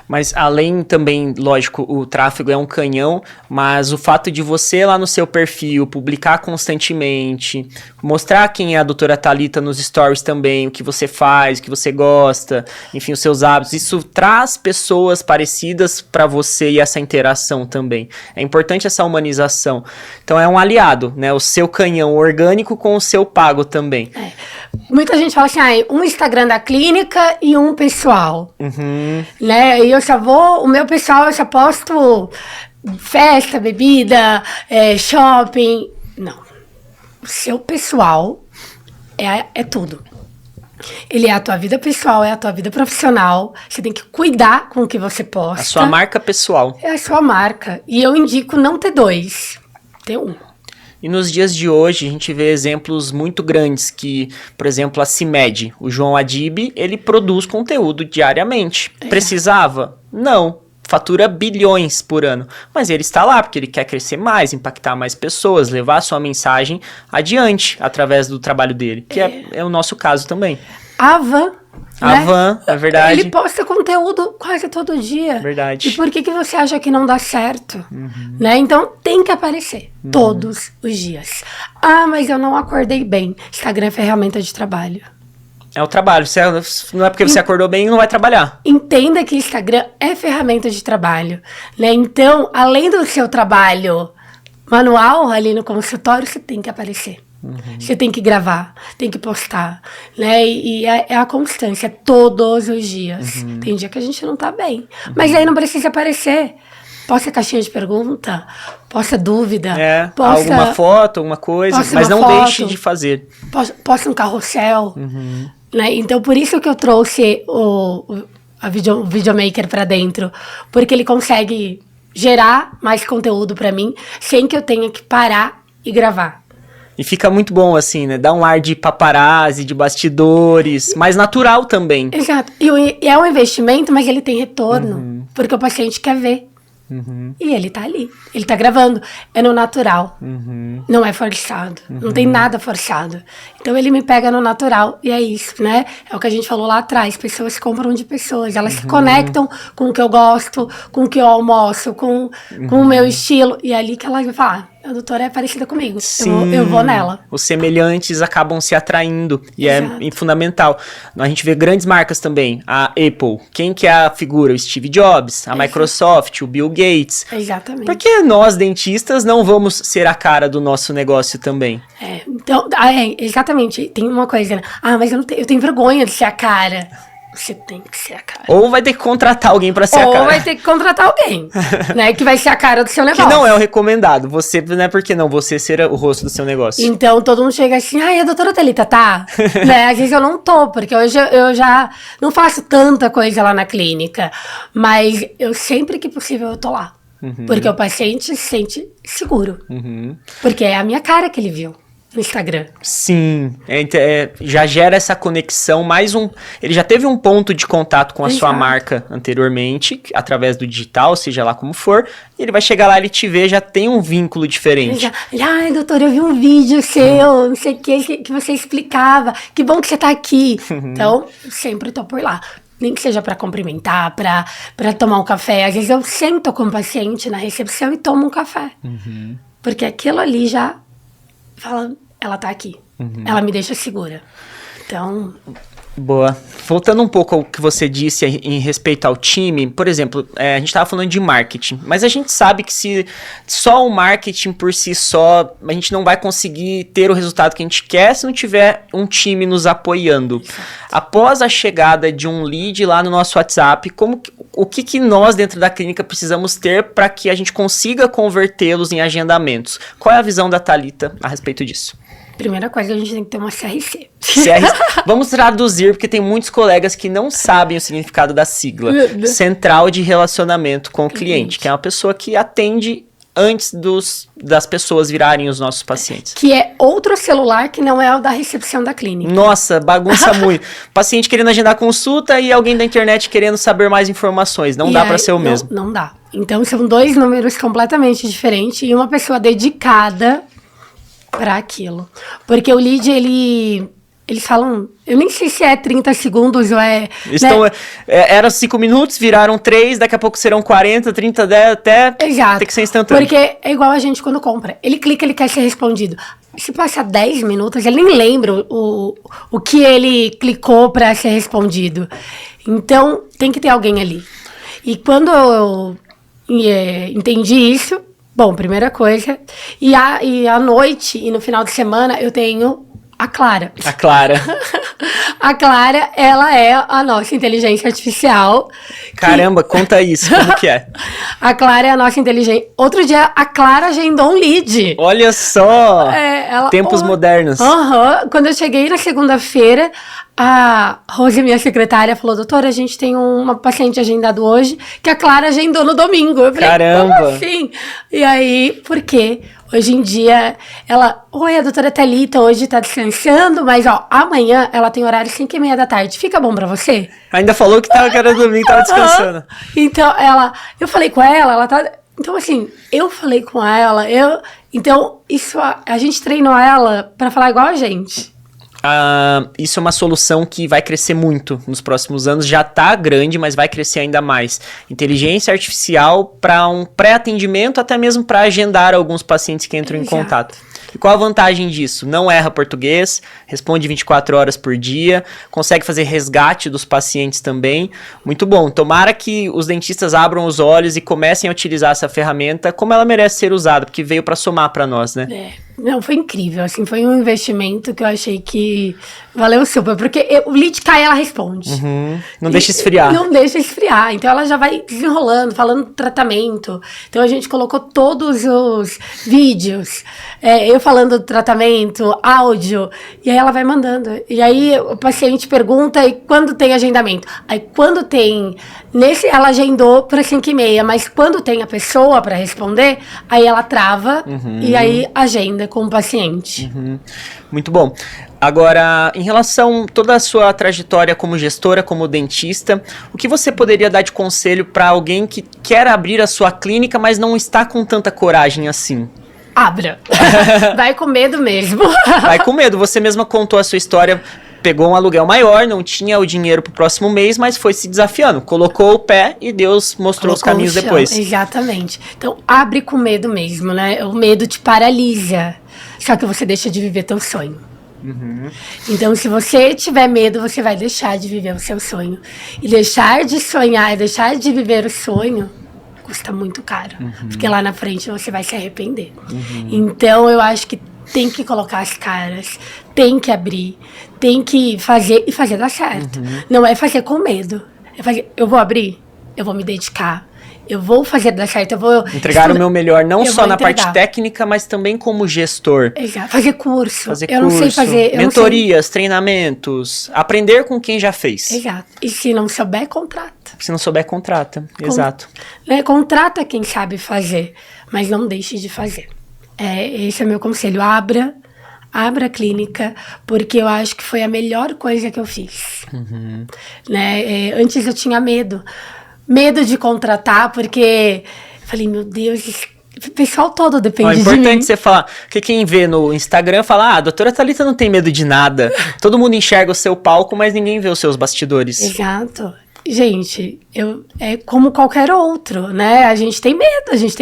Mas além também, lógico, o tráfego é um canhão, mas o fato de você lá no seu perfil publicar constantemente, mostrar quem é a doutora Thalita nos stories também, o que você faz, o que você gosta, enfim, os seus hábitos, isso traz pessoas parecidas para você e essa interação também. É importante essa humanização. Então é um aliado, né? O seu canhão orgânico com o seu pago também. Muita gente fala assim, um Instagram da clínica e um pessoal, né? E eu só vou, o meu pessoal eu só posto festa, bebida, shopping. Não, o seu pessoal é tudo. Ele é a tua vida pessoal, é a tua vida profissional. Você tem que cuidar com o que você posta. A sua marca pessoal. É a sua marca. E eu indico não ter 2, ter 1. E nos dias de hoje, a gente vê exemplos muito grandes que, por exemplo, a CIMED, o João Adib, ele produz conteúdo diariamente. Precisava? Não. Fatura bilhões por ano. Mas ele está lá porque ele quer crescer mais, impactar mais pessoas, levar a sua mensagem adiante através do trabalho dele, que é o nosso caso também. A Van, A Van, é verdade. Ele posta conteúdo quase todo dia. Verdade. E por que você acha que não dá certo? Né? Então tem que aparecer todos os dias. Ah, mas eu não acordei bem. Instagram é ferramenta de trabalho. É o trabalho. Não é porque você acordou bem e não vai trabalhar. Entenda que Instagram é ferramenta de trabalho. Né? Então, além do seu trabalho manual ali no consultório, você tem que aparecer. Você tem que gravar, tem que postar, né? E é a constância, todos os dias. Tem dia que a gente não tá bem. Mas aí não precisa aparecer. Posta caixinha de pergunta, posta dúvida. Posta alguma foto, alguma coisa, mas não deixe de fazer. Posta um carrossel. Né? Então, por isso que eu trouxe o videomaker pra dentro. Porque ele consegue gerar mais conteúdo pra mim, sem que eu tenha que parar e gravar. E fica muito bom, assim, né? Dá um ar de paparazzi, de bastidores, mais natural também. Exato. E é um investimento, mas ele tem retorno. Porque o paciente quer ver. E ele tá ali. Ele tá gravando. É no natural. Não é forçado. Não tem nada forçado. Então ele me pega no natural. E é isso, né? É o que a gente falou lá atrás. Pessoas compram de pessoas. Elas se conectam com o que eu gosto, com o que eu almoço, com o meu estilo. E é ali que ela vai falar. A doutora é parecida comigo. Eu vou nela. Os semelhantes acabam se atraindo. E Exato. é fundamental. A gente vê grandes marcas também. A Apple. Quem que é a figura? O Steve Jobs. A Microsoft. O Bill Gates. Exatamente. Por que nós, dentistas, não vamos ser a cara do nosso negócio também? Então, exatamente. Tem uma coisa, né? Ah, mas eu tenho vergonha de ser a cara. Você tem que ser a cara. Ou vai ter que contratar alguém pra ser a cara. Ou vai ter que contratar alguém, né? Que vai ser a cara do seu negócio. Que não é o recomendado. Você, não é porque não, você ser o rosto do seu negócio. Então, todo mundo chega assim, a doutora Thalita tá? Né? Às vezes eu não tô, porque hoje eu já não faço tanta coisa lá na clínica. Mas eu sempre que possível eu tô lá. Porque o paciente se sente seguro. Porque é a minha cara que ele viu no Instagram. Sim, já gera essa conexão, ele já teve um ponto de contato com a sua marca anteriormente, através do digital, seja lá como for, e ele vai chegar lá, ele te vê, já tem um vínculo diferente. Ai, doutor, eu vi um vídeo seu, não sei o que você explicava, que bom que você tá aqui. Então, eu sempre tô por lá. Nem que seja pra cumprimentar, pra tomar um café. Às vezes eu sento com o paciente na recepção e tomo um café. Porque aquilo ali já fala, ela tá aqui. Ela me deixa segura. Então... Boa. Voltando um pouco ao que você disse em respeito ao time, por exemplo, a gente estava falando de marketing, mas a gente sabe que se só o marketing por si só, a gente não vai conseguir ter o resultado que a gente quer se não tiver um time nos apoiando. Após a chegada de um lead lá no nosso WhatsApp, o que nós dentro da clínica precisamos ter para que a gente consiga convertê-los em agendamentos? Qual é a visão da Thalita a respeito disso? Primeira coisa, a gente tem que ter uma CRC. Vamos traduzir, porque tem muitos colegas que não sabem o significado da sigla. Central de Relacionamento com o Cliente, que é uma pessoa que atende antes das pessoas virarem os nossos pacientes. Que é outro celular que não é o da recepção da clínica. Nossa, bagunça muito. Paciente querendo agendar consulta e alguém da internet querendo saber mais informações. Não dá para ser o mesmo. Não dá. Então, são 2 números completamente diferentes e uma pessoa dedicada para aquilo. Porque o lead, eles falam, eu nem sei se é 30 segundos ou é... Eram 5 minutos, viraram 3, daqui a pouco serão 40, 30, 10, até ter que ser instantâneo. Porque é igual a gente quando compra. Ele clica, ele quer ser respondido. Se passa 10 minutos, ele nem lembra o que ele clicou para ser respondido. Então, tem que ter alguém ali. E quando eu entendi isso, bom, primeira coisa, e à noite e no final de semana eu tenho a Clara. A Clara. A Clara, ela é a nossa inteligência artificial. Caramba, conta isso, como que é? A Clara é a nossa inteligência... Outro dia, a Clara agendou um lead. Olha só! Tempos modernos. Quando eu cheguei na segunda-feira, a Rose, minha secretária, falou, doutora, a gente tem uma paciente agendado hoje, que a Clara agendou no domingo. Eu falei, caramba! Como assim? E aí, por quê? Hoje em dia, oi, a doutora Thalita hoje tá descansando, mas amanhã ela tem horário 5:30 da tarde. Fica bom pra você? Ainda falou que era domingo, tava descansando. Então, eu falei com ela tá... Então, assim, eu falei com ela, então, isso, a gente treinou ela pra falar igual a gente. Isso é uma solução que vai crescer muito nos próximos anos, já está grande, mas vai crescer ainda mais. Inteligência artificial para um pré-atendimento, até mesmo para agendar alguns pacientes que entram em contato. E qual a vantagem disso? Não erra português, responde 24 horas por dia, consegue fazer resgate dos pacientes também. Muito bom. Tomara que os dentistas abram os olhos e comecem a utilizar essa ferramenta como ela merece ser usada, porque veio para somar para nós, né? Não, foi incrível, assim, foi um investimento que eu achei que valeu super, porque o lead cai, ela responde. Não deixa esfriar. Não deixa esfriar, então ela já vai desenrolando, falando do tratamento. Então a gente colocou todos os vídeos, eu falando do tratamento, áudio, e aí ela vai mandando. E aí o paciente pergunta, e quando tem agendamento? Aí quando tem, ela agendou para 5:30, mas quando tem a pessoa para responder, aí ela trava e aí agenda com o paciente. Muito bom. Agora, em relação a toda a sua trajetória como gestora, como dentista, o que você poderia dar de conselho para alguém que quer abrir a sua clínica, mas não está com tanta coragem assim? Abra. Vai com medo mesmo. Vai com medo. Você mesma contou a sua história, pegou um aluguel maior, não tinha o dinheiro para o próximo mês, mas foi se desafiando. Colocou o pé e Deus mostrou os caminhos depois. Exatamente. Então, abre com medo mesmo, né? O medo te paralisa. Só que você deixa de viver teu sonho. Então, se você tiver medo, você vai deixar de viver o seu sonho. E deixar de sonhar, deixar de viver o sonho, custa muito caro. Porque lá na frente você vai se arrepender. Então, eu acho que tem que colocar as caras, tem que abrir, tem que fazer e fazer dar certo. Não é fazer com medo. É fazer, eu vou abrir, eu vou me dedicar. Eu vou fazer dar certo, eu vou... Entregar o meu melhor, não só na parte técnica, mas também como gestor. Exato. Fazer curso. Não sei fazer... Mentorias, treinamentos, aprender com quem já fez. Exato. E se não souber, contrata. Se não souber, contrata. Exato. Contrata quem sabe fazer, mas não deixe de fazer. Esse é o meu conselho. Abra a clínica, porque eu acho que foi a melhor coisa que eu fiz. Né? Antes eu tinha medo de contratar, porque falei, meu Deus, o pessoal todo depende de mim. É importante você falar, porque quem vê no Instagram fala, a doutora Thalita não tem medo de nada. Todo mundo enxerga o seu palco, mas ninguém vê os seus bastidores. Exato. Gente, é como qualquer outro, né? A gente tem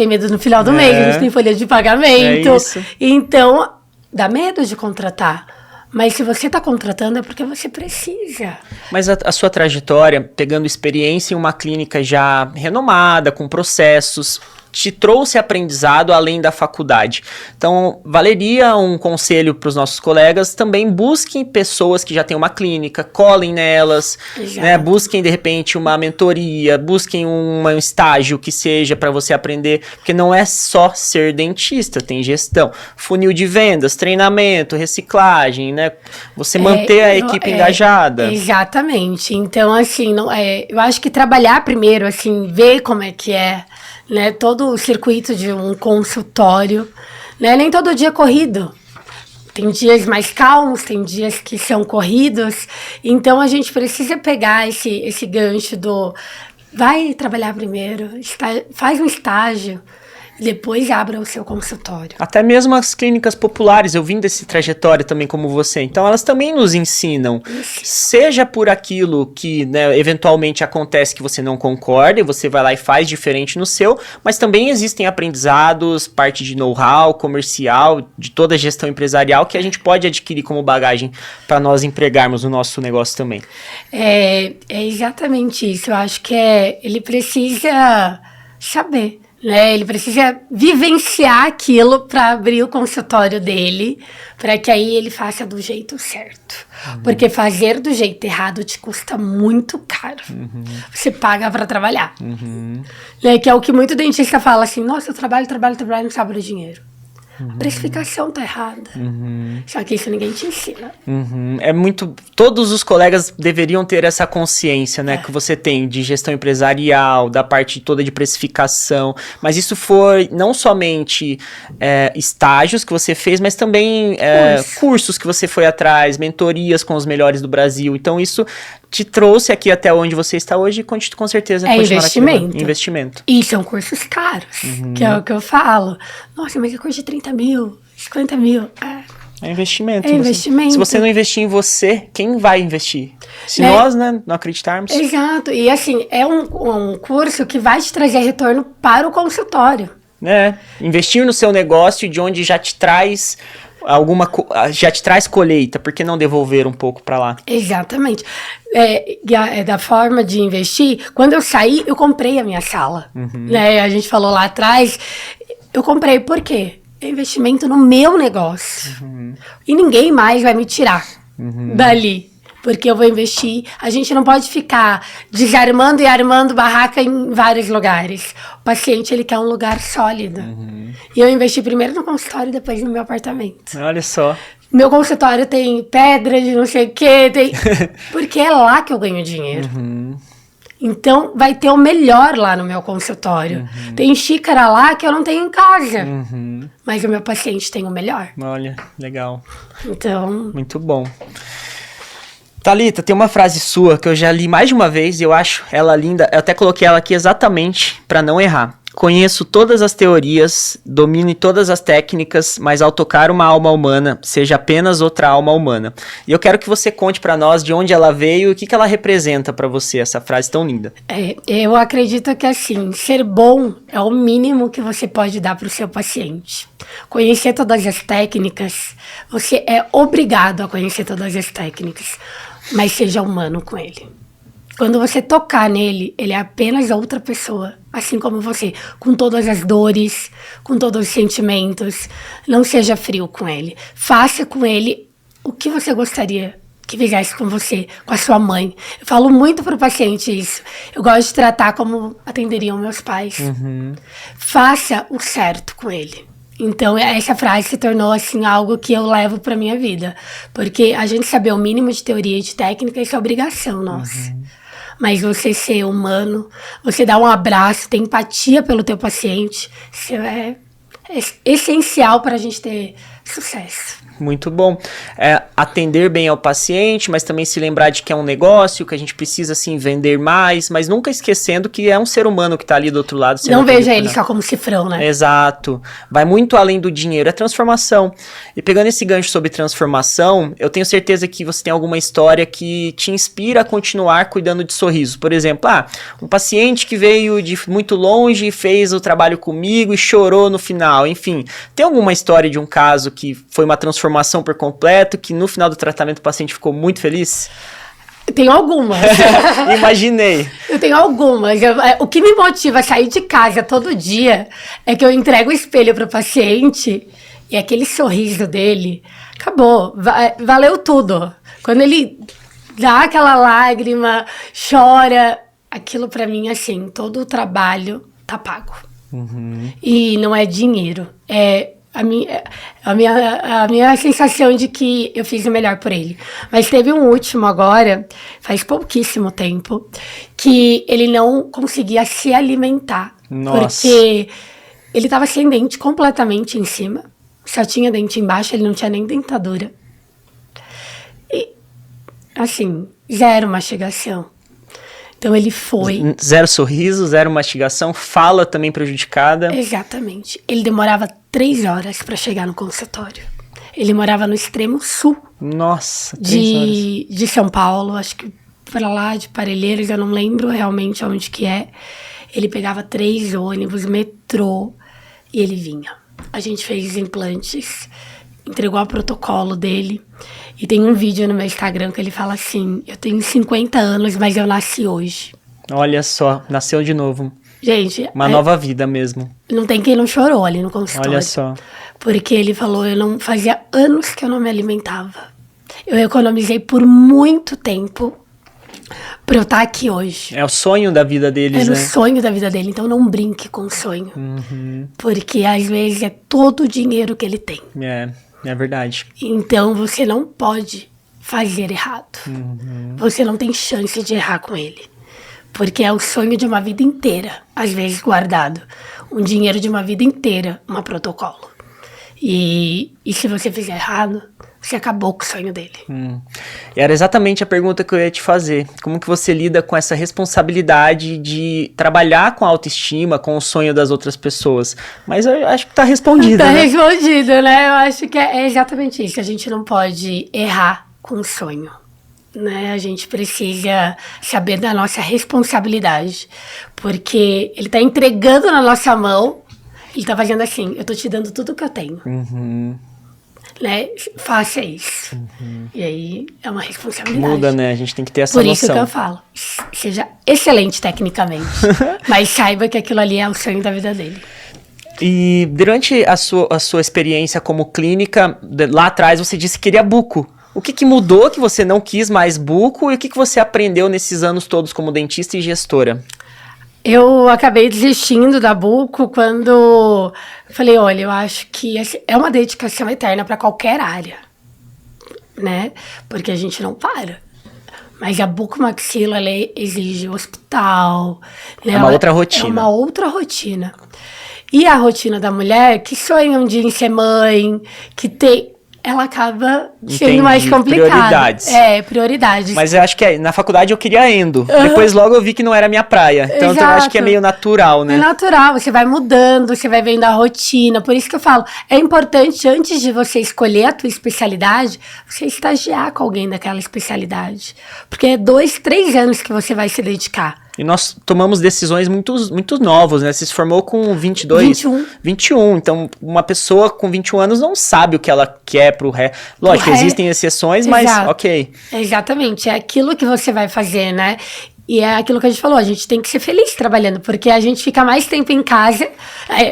medo no final do mês, a gente tem folha de pagamento. É isso. Então, dá medo de contratar. Mas se você está contratando é porque você precisa. Mas a sua trajetória, pegando experiência em uma clínica já renomada, com processos, te trouxe aprendizado além da faculdade. Então, valeria um conselho para os nossos colegas, também busquem pessoas que já têm uma clínica, colhem nelas, né? Busquem, de repente, uma mentoria, busquem um estágio que seja para você aprender, porque não é só ser dentista, tem gestão, funil de vendas, treinamento, reciclagem, né? Você manter a equipe engajada. Exatamente. Então, assim, eu acho que trabalhar primeiro, assim, ver como é que é, né? Todo o circuito de um consultório, né? Nem todo dia é corrido. Tem dias mais calmos, tem dias que são corridos. Então, a gente precisa pegar esse gancho do... Vai trabalhar primeiro, faz um estágio, depois abra o seu consultório. Até mesmo as clínicas populares, eu vim desse trajetório também como você, então elas também nos ensinam, seja por aquilo que, né, eventualmente acontece que você não concorda e você vai lá e faz diferente no seu, mas também existem aprendizados, parte de know-how comercial, de toda a gestão empresarial que a gente pode adquirir como bagagem para nós empregarmos no nosso negócio também. É exatamente isso, eu acho que ele precisa saber, né? Ele precisa vivenciar aquilo para abrir o consultório dele, para que aí ele faça do jeito certo. Porque fazer do jeito errado te custa muito caro. Você paga para trabalhar. Né? Que é o que muito dentista fala assim, nossa, eu trabalho, não sobra dinheiro. A precificação tá errada. Só que isso ninguém te ensina. É muito... Todos os colegas deveriam ter essa consciência, né? Que você tem de gestão empresarial, da parte toda de precificação. Mas isso foi não somente estágios que você fez, mas também cursos que você foi atrás, mentorias com os melhores do Brasil. Então isso te trouxe aqui até onde você está hoje e com certeza investimento. E são cursos caros, que é o que eu falo. Nossa, mas é curso de 30 mil, 50 mil. É investimento. É investimento. Se você não investir em você, quem vai investir? Se nós, né, não acreditarmos. Exato. E assim, é um curso que vai te trazer retorno para o consultório. Investir no seu negócio de onde já te traz colheita, por que não devolver um pouco para lá? Exatamente. Da forma de investir, quando eu saí, eu comprei a minha sala. Né? A gente falou lá atrás, eu comprei por quê? É investimento no meu negócio. E ninguém mais vai me tirar dali. Porque eu vou investir. A gente não pode ficar desarmando e armando barraca em vários lugares. O paciente, ele quer um lugar sólido. E eu investi primeiro no consultório e depois no meu apartamento. Olha só. Meu consultório tem pedra de não sei o quê. Porque é lá que eu ganho dinheiro. Então, vai ter o melhor lá no meu consultório. Tem xícara lá que eu não tenho em casa. Mas o meu paciente tem o melhor. Olha, legal. Então... Muito bom. Thalita, tem uma frase sua que eu já li mais de uma vez e eu acho ela linda. Eu até coloquei ela aqui exatamente para não errar. Conheço todas as teorias, domino todas as técnicas, mas ao tocar uma alma humana, seja apenas outra alma humana. E eu quero que você conte para nós de onde ela veio e o que ela representa para você, essa frase tão linda. Eu acredito que assim, ser bom é o mínimo que você pode dar para o seu paciente. Conhecer todas as técnicas, você é obrigado a conhecer todas as técnicas, mas seja humano com ele. Quando você tocar nele, ele é apenas outra pessoa, assim como você, com todas as dores, com todos os sentimentos. Não seja frio com ele. Faça com ele o que você gostaria que fizesse com você, com a sua mãe. Eu falo muito pro paciente isso. Eu gosto de tratar como atenderiam meus pais. Faça o certo com ele. Então, essa frase se tornou, assim, algo que eu levo pra minha vida. Porque a gente saber o mínimo de teoria e de técnica, isso é obrigação nossa. Mas você ser humano, você dar um abraço, ter empatia pelo teu paciente, isso é essencial para a gente ter sucesso. Muito bom. Atender bem ao paciente, mas também se lembrar de que é um negócio, que a gente precisa, assim, vender mais, mas nunca esquecendo que é um ser humano que está ali do outro lado. Não veja ele só como cifrão, né? Exato. Vai muito além do dinheiro, é transformação. E pegando esse gancho sobre transformação, eu tenho certeza que você tem alguma história que te inspira a continuar cuidando de sorriso. Por exemplo, um paciente que veio de muito longe e fez o trabalho comigo e chorou no final. Enfim, tem alguma história de um caso que foi uma transformação por completo, que no final do tratamento o paciente ficou muito feliz? Eu tenho algumas. Imaginei. Eu tenho algumas. O que me motiva a sair de casa todo dia é que eu entrego o espelho pro paciente e aquele sorriso dele, acabou, valeu tudo. Quando ele dá aquela lágrima, chora, aquilo pra mim, assim, todo o trabalho tá pago. E não é dinheiro, é a minha sensação de que eu fiz o melhor por ele. Mas teve um último agora, faz pouquíssimo tempo, que ele não conseguia se alimentar Nossa. Porque ele tava sem dente completamente em cima. Só tinha dente embaixo, ele não tinha nem dentadura. E, assim, zero mastigação. Então ele foi... Zero sorriso, zero mastigação, fala também prejudicada. Exatamente. Ele demorava 3 horas para chegar no consultório. Ele morava no extremo sul. Nossa, 3 horas. De São Paulo, acho que para lá de Parelheiros, eu não lembro realmente onde que é. Ele pegava 3 ônibus, metrô, e ele vinha. A gente fez os implantes, entregou o protocolo dele. E tem um vídeo no meu Instagram que ele fala assim: eu tenho 50 anos, mas eu nasci hoje. Olha só, nasceu de novo. Gente... Uma nova vida mesmo. Não tem quem não chorou ali no consultório. Olha só. Porque ele falou, eu não fazia anos que eu não me alimentava. Eu economizei por muito tempo pra eu estar aqui hoje. É o sonho da vida deles, Era né? o sonho da vida dele, então não brinque com o sonho. Porque às vezes é todo o dinheiro que ele tem. É verdade. Então você não pode fazer errado. Você não tem chance de errar com ele. Porque é o sonho de uma vida inteira, às vezes guardado. Um dinheiro de uma vida inteira, um protocolo. E se você fizer errado, você acabou com o sonho dele. E era exatamente a pergunta que eu ia te fazer. Como que você lida com essa responsabilidade de trabalhar com a autoestima, com o sonho das outras pessoas? Mas eu acho que tá respondido, Tá né? respondido, né? Eu acho que é exatamente isso. A gente não pode errar com o sonho. Né? A gente precisa saber da nossa responsabilidade. Porque ele tá entregando na nossa mão. Ele tá fazendo assim, eu tô te dando tudo que eu tenho. Né? Faça isso. E aí é uma responsabilidade. Muda, né? A gente tem que ter essa Por noção. isso que eu falo, seja excelente tecnicamente, mas saiba que aquilo ali é o sonho da vida dele. E durante a sua experiência como clínica, lá atrás você disse que queria buco. O que mudou que você não quis mais buco e o que você aprendeu nesses anos todos como dentista e gestora? Eu acabei desistindo da buco quando falei, olha, eu acho que é uma dedicação eterna para qualquer área, né? Porque a gente não para. Mas a bucomaxila, ela exige hospital. Né? É uma outra rotina. É uma outra rotina. E a rotina da mulher que sonha um dia em ser mãe, que tem... ela acaba sendo mais complicada. Prioridades. Prioridades. Mas eu acho que na faculdade eu queria endo. Depois logo eu vi que não era minha praia. Então eu acho que é meio natural, né? É natural, você vai mudando, você vai vendo a rotina. Por isso que eu falo, é importante, antes de você escolher a tua especialidade, você estagiar com alguém daquela especialidade. Porque é 2, 3 anos que você vai se dedicar. E nós tomamos decisões muito novas, né? Você se formou com 21. Então, uma pessoa com 21 anos não sabe o que ela quer pro resto. Lógico, existem exceções, mas ok. Exatamente, é aquilo que você vai fazer, né? E é aquilo que a gente falou, a gente tem que ser feliz trabalhando, porque a gente fica mais tempo em casa,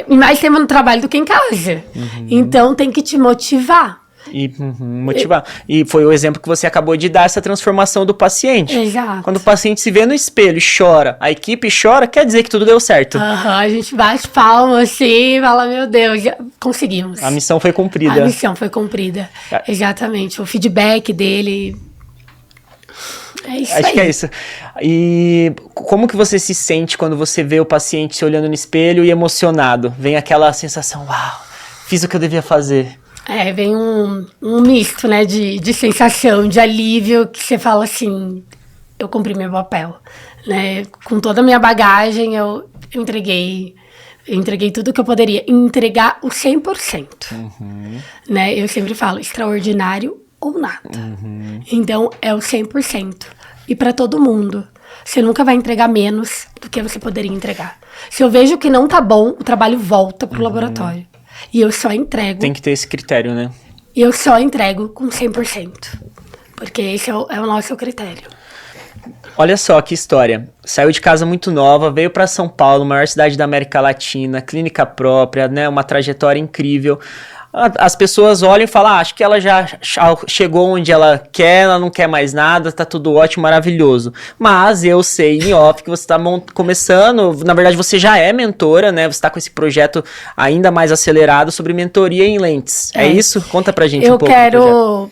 mais tempo no trabalho do que em casa. Então, tem que te motivar. E motivar. E foi o exemplo que você acabou de dar, essa transformação do paciente. Exato. Quando o paciente se vê no espelho e chora, a equipe chora, quer dizer que tudo deu certo. A gente bate palmas assim e fala, meu Deus, já conseguimos. A missão foi cumprida. A missão foi cumprida, exatamente. O feedback dele... É isso Acho aí. que é isso. E como que você se sente quando você vê o paciente se olhando no espelho e emocionado? Vem aquela sensação, uau, fiz o que eu devia fazer. Vem um misto, né, de sensação, de alívio, que você fala assim, eu cumpri meu papel, né, com toda a minha bagagem, eu entreguei tudo que eu poderia, entregar o 100%, né, eu sempre falo, extraordinário ou nada, então é o 100%, e para todo mundo, você nunca vai entregar menos do que você poderia entregar. Se eu vejo que não tá bom, o trabalho volta pro laboratório. E eu só entrego... Tem que ter esse critério, né? E eu só entrego com 100%. Porque esse é o nosso critério. Olha só que história. Saiu de casa muito nova, veio para São Paulo, maior cidade da América Latina, clínica própria, né? Uma trajetória incrível. As pessoas olham e falam, acho que ela já chegou onde ela quer, ela não quer mais nada, tá tudo ótimo, maravilhoso. Mas eu sei em off que você tá começando, na verdade você já é mentora, né? Você tá com esse projeto ainda mais acelerado sobre mentoria em lentes. É isso? Conta pra gente um pouco.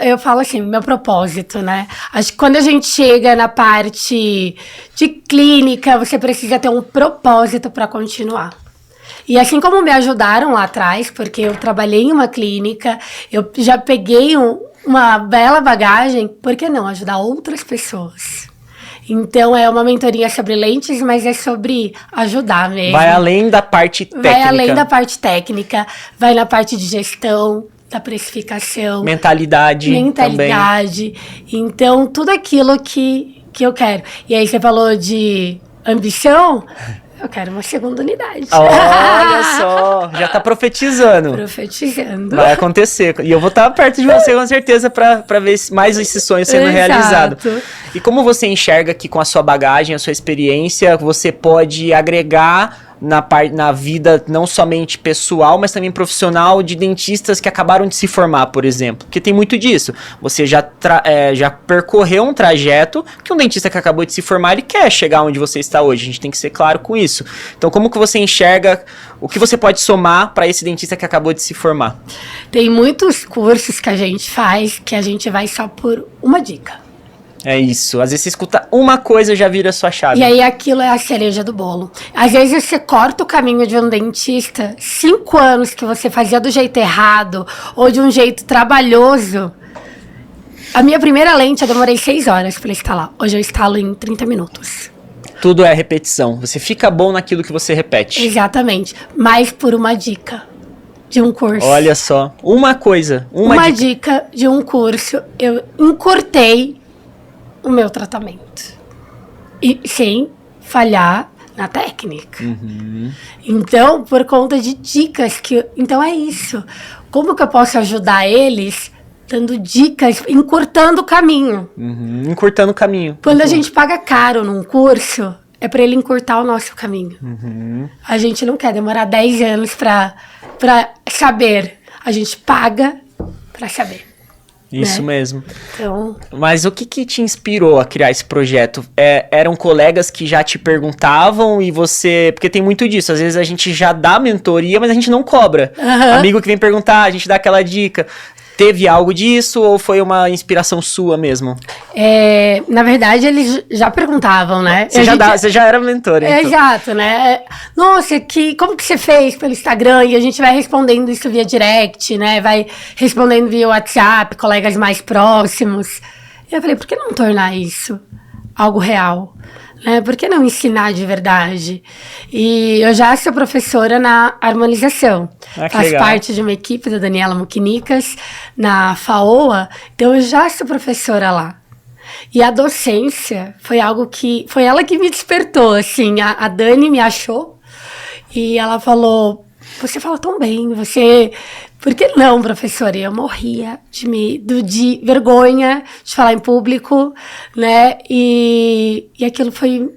Eu falo assim, meu propósito, né? Acho que quando a gente chega na parte de clínica, você precisa ter um propósito para continuar. E assim como me ajudaram lá atrás, porque eu trabalhei em uma clínica, eu já peguei uma bela bagagem, por que não ajudar outras pessoas? Então, é uma mentoria sobre lentes, mas é sobre ajudar mesmo. Vai além da parte técnica. Vai além da parte técnica, vai na parte de gestão, da precificação. Mentalidade também. Então, tudo aquilo que eu quero. E aí, você falou de ambição... Eu quero uma segunda unidade. Olha só, já tá profetizando. Profetizando. Vai acontecer. E eu vou estar perto de você com certeza para ver mais esse sonho sendo realizado. E como você enxerga que com a sua bagagem, a sua experiência, você pode agregar na vida não somente pessoal, mas também profissional de dentistas que acabaram de se formar, por exemplo. Porque tem muito disso. Você já percorreu um trajeto que um dentista que acabou de se formar, ele quer chegar onde você está hoje. A gente tem que ser claro com isso. Então, como que você enxerga, o que você pode somar para esse dentista que acabou de se formar? Tem muitos cursos que a gente faz que a gente vai só por uma dica. É isso. Às vezes você escuta uma coisa e já vira a sua chave. E aí aquilo é a cereja do bolo. Às vezes você corta o caminho de um dentista, 5 anos que você fazia do jeito errado ou de um jeito trabalhoso. A minha primeira lente eu demorei 6 horas para instalar. Hoje eu instalo em 30 minutos. Tudo é repetição. Você fica bom naquilo que você repete. Exatamente. Mas por uma dica de um curso. Olha só. Uma coisa. Uma dica de um curso. Eu encurtei o meu tratamento. E sem falhar na técnica. Uhum. Então, por conta de dicas que... Então, é isso. Como que eu posso ajudar eles dando dicas, encurtando o caminho? Uhum. Encurtando o caminho. Quando a gente paga caro num curso, é para ele encurtar o nosso caminho. Uhum. A gente não quer demorar 10 anos para saber. A gente paga para saber. Isso mesmo. Então... Mas o que te inspirou a criar esse projeto? Eram colegas que já te perguntavam e você... Porque tem muito disso. Às vezes a gente já dá mentoria, mas a gente não cobra. Uhum. Amigo que vem perguntar, a gente dá aquela dica. Teve algo disso ou foi uma inspiração sua mesmo? Na verdade, eles já perguntavam, né? Você já era mentora, então. Exato, né? Nossa, como que você fez pelo Instagram? E a gente vai respondendo isso via direct, né? Vai respondendo via WhatsApp, colegas mais próximos. E eu falei, por que não tornar isso algo real? Né? Por que não ensinar de verdade? E eu já sou professora na harmonização. Faço parte de uma equipe da Daniela Muquinicas na FAOA, então eu já sou professora lá. E a docência foi algo que... Foi ela que me despertou, assim. A Dani me achou e ela falou... Você fala tão bem, você... Por que não, professora? E eu morria de vergonha de falar em público, né? E aquilo foi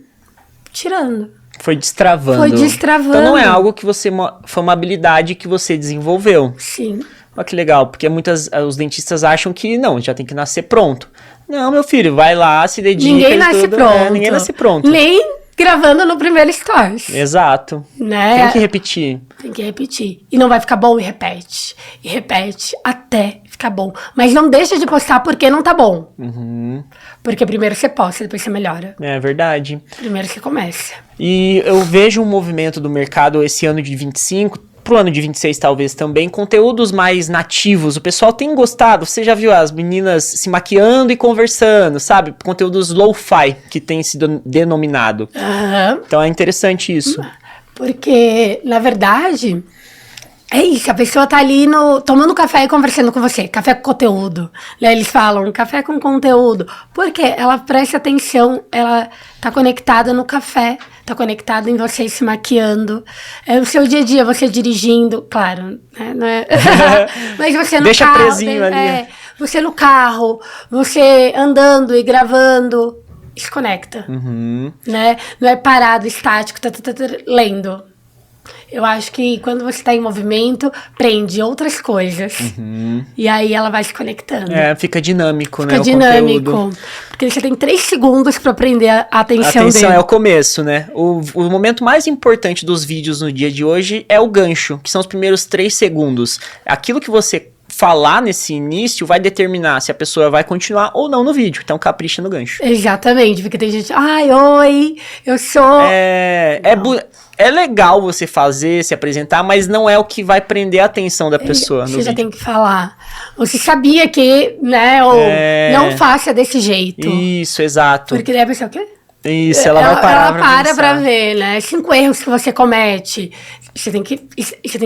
tirando. Foi destravando. Então não é algo que você... Foi uma habilidade que você desenvolveu. Sim. Olha que legal, porque os dentistas acham que não, já tem que nascer pronto. Não, meu filho, vai lá, se dedica. Ninguém nasce pronto. Ninguém nasce pronto. Nem gravando no primeiro Stories. Exato. Né? Tem que repetir. Tem que repetir. E não vai ficar bom e repete. E repete até ficar bom. Mas não deixa de postar porque não tá bom. Uhum. Porque primeiro você posta, depois você melhora. É verdade. Primeiro você começa. E eu vejo um movimento do mercado esse ano de 25, pro ano de 26 talvez também, conteúdos mais nativos. O pessoal tem gostado, você já viu as meninas se maquiando e conversando, sabe? Conteúdos lo-fi, que tem sido denominado. Uhum. Então é interessante isso. Porque, na verdade, é isso. A pessoa tá ali tomando café e conversando com você. Café com conteúdo. Né? Eles falam café com conteúdo. Porque ela presta atenção, ela tá conectada no café. Tá conectado em você se maquiando. O seu dia a dia, você dirigindo, claro, né? Não é... Mas você no Deixa carro. presinho ali. Você no carro, você andando e gravando. Desconecta. Uhum. Né? Não é parado, estático, lendo. Eu acho que quando você está em movimento, prende outras coisas. Uhum. E aí ela vai se conectando. Fica dinâmico, né? Fica dinâmico. Porque você tem 3 segundos para prender a atenção dele. É o começo, né? O momento mais importante dos vídeos no dia de hoje é o gancho, que são os primeiros 3 segundos. Aquilo que você falar nesse início vai determinar se a pessoa vai continuar ou não no vídeo. Então, capricha no gancho. Exatamente, porque tem gente, oi, eu sou... É legal você fazer, se apresentar, mas não é o que vai prender a atenção da pessoa no Você já vídeo. tem que falar. Você sabia que, né, ou não faça desse jeito. Isso, exato. Porque daí a pessoa, o quê? Isso, ela vai parar Ela para pensar. pra ver, né? 5 erros que você comete. Você tem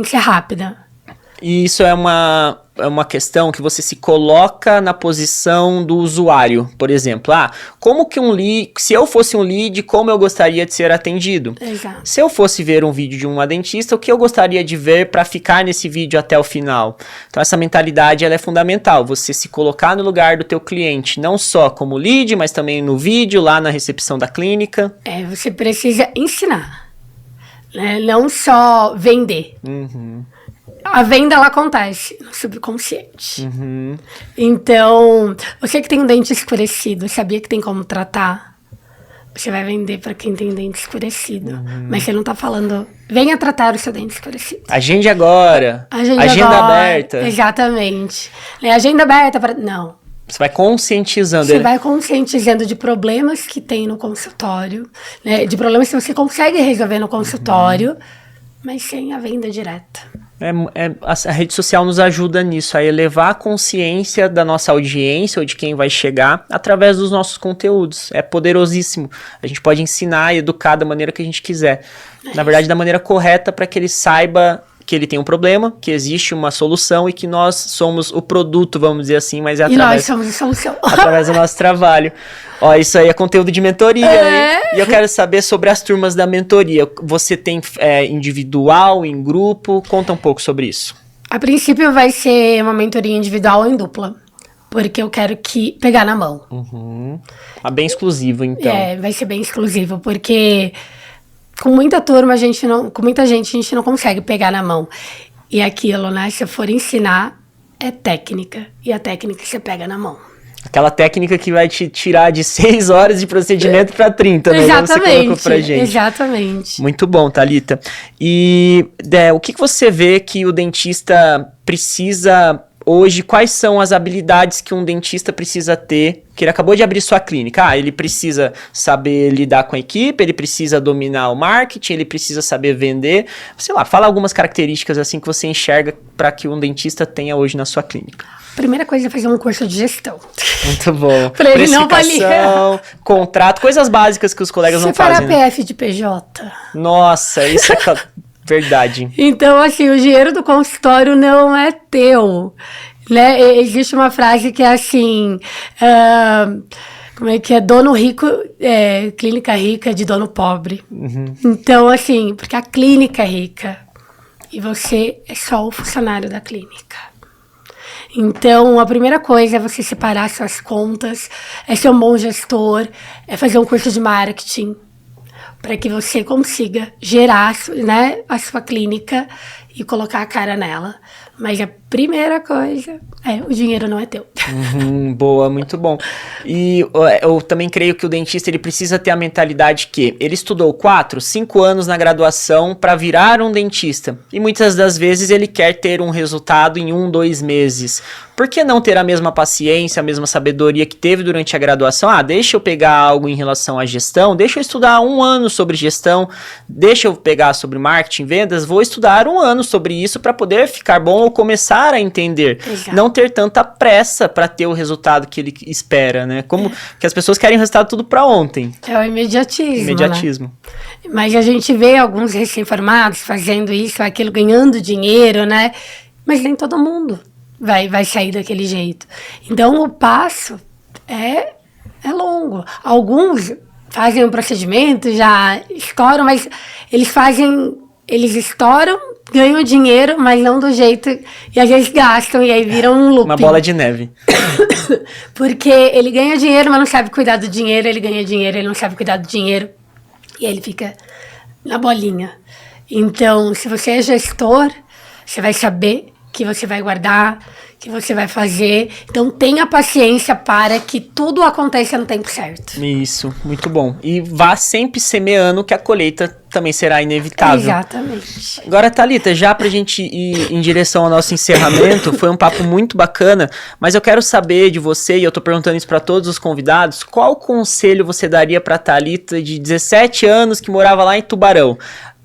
que ser rápida. E isso é uma questão que você se coloca na posição do usuário. Por exemplo, como que se eu fosse um lead, como eu gostaria de ser atendido? Exato. Se eu fosse ver um vídeo de uma dentista, o que eu gostaria de ver para ficar nesse vídeo até o final? Então essa mentalidade ela é fundamental, você se colocar no lugar do teu cliente, não só como lead, mas também no vídeo, lá na recepção da clínica. Você precisa ensinar, né? Não só vender. A venda, ela acontece no subconsciente. Então, você que tem um dente escurecido, sabia que tem como tratar? Você vai vender para quem tem dente escurecido. Mas você não tá falando, venha tratar o seu dente escurecido. Agende agora. Agenda aberta. Exatamente. Agenda aberta para... Não. Você vai conscientizando. Você vai conscientizando de problemas que tem no consultório, né? De problemas que você consegue resolver no consultório, mas sem a venda direta. A rede social nos ajuda nisso, a elevar a consciência da nossa audiência ou de quem vai chegar através dos nossos conteúdos. É poderosíssimo. A gente pode ensinar e educar da maneira que a gente quiser. Na verdade, da maneira correta para que ele saiba que ele tem um problema, que existe uma solução e que nós somos o produto, vamos dizer assim, mas E nós somos a solução. através do nosso trabalho. Isso aí é conteúdo de mentoria, hein? E eu quero saber sobre as turmas da mentoria. Você tem individual, em grupo? Conta um pouco sobre isso. A princípio vai ser uma mentoria individual ou em dupla, porque eu quero pegar na mão. Bem exclusivo, então. Vai ser bem exclusivo, porque com muita turma, com muita gente, a gente não consegue pegar na mão. E aquilo, né? Se eu for ensinar, é técnica. E a técnica você pega na mão. Aquela técnica que vai te tirar de 6 horas de procedimento para 30, né? Exatamente, você colocou pra gente. Exatamente. Muito bom, Thalita. E o que você vê que o dentista precisa hoje? Quais são as habilidades que um dentista precisa ter? Que ele acabou de abrir sua clínica. Ele precisa saber lidar com a equipe, ele precisa dominar o marketing, ele precisa saber vender. Sei lá, fala algumas características assim que você enxerga para que um dentista tenha hoje na sua clínica. Primeira coisa é fazer um curso de gestão. Muito bom. Pra ele não Precificação, contrato, coisas básicas que os colegas não fazem. Separar PF de PJ. Nossa, isso é verdade. Então, assim, o dinheiro do consultório não é teu, né? Existe uma frase que é assim, como é que é? Dono rico, clínica rica de dono pobre. Então, assim, porque a clínica é rica e você é só o funcionário da clínica. Então, a primeira coisa é você separar suas contas, é ser um bom gestor, é fazer um curso de marketing, para que você consiga gerar, né, a sua clínica e colocar a cara nela. Mas a primeira coisa o dinheiro não é teu. Boa, muito bom. E eu também creio que o dentista ele precisa ter a mentalidade que ele estudou 4, 5 anos na graduação para virar um dentista. E muitas das vezes ele quer ter um resultado em 1, 2 meses. Por que não ter a mesma paciência, a mesma sabedoria que teve durante a graduação? Deixa eu pegar algo em relação à gestão, deixa eu estudar 1 ano sobre gestão, deixa eu pegar sobre marketing, vendas, vou estudar 1 ano sobre isso para poder ficar bom ou começar a entender. Exato. Não ter tanta pressa para ter o resultado que ele espera, né? Como que as pessoas querem o resultado tudo para ontem. É o imediatismo. Imediatismo. Né? Mas a gente vê alguns recém-formados fazendo isso, aquilo, ganhando dinheiro, né? Mas nem todo mundo vai sair daquele jeito. Então, o passo é longo. Alguns fazem um procedimento, já estouram, mas eles estouram, ganham dinheiro, mas não do jeito... E às vezes gastam, e aí viram um looping. Uma bola de neve. Porque ele ganha dinheiro, mas não sabe cuidar do dinheiro. Ele ganha dinheiro, ele não sabe cuidar do dinheiro. E aí ele fica na bolinha. Então, se você é gestor, você vai saber que você vai guardar, que você vai fazer. Então tenha paciência para que tudo aconteça no tempo certo. Isso, muito bom. E vá sempre semeando que a colheita também será inevitável. Exatamente. Agora, Thalita, já pra gente ir em direção ao nosso encerramento, foi um papo muito bacana, mas eu quero saber de você, e eu tô perguntando isso pra todos os convidados, qual conselho você daria pra Thalita de 17 anos que morava lá em Tubarão?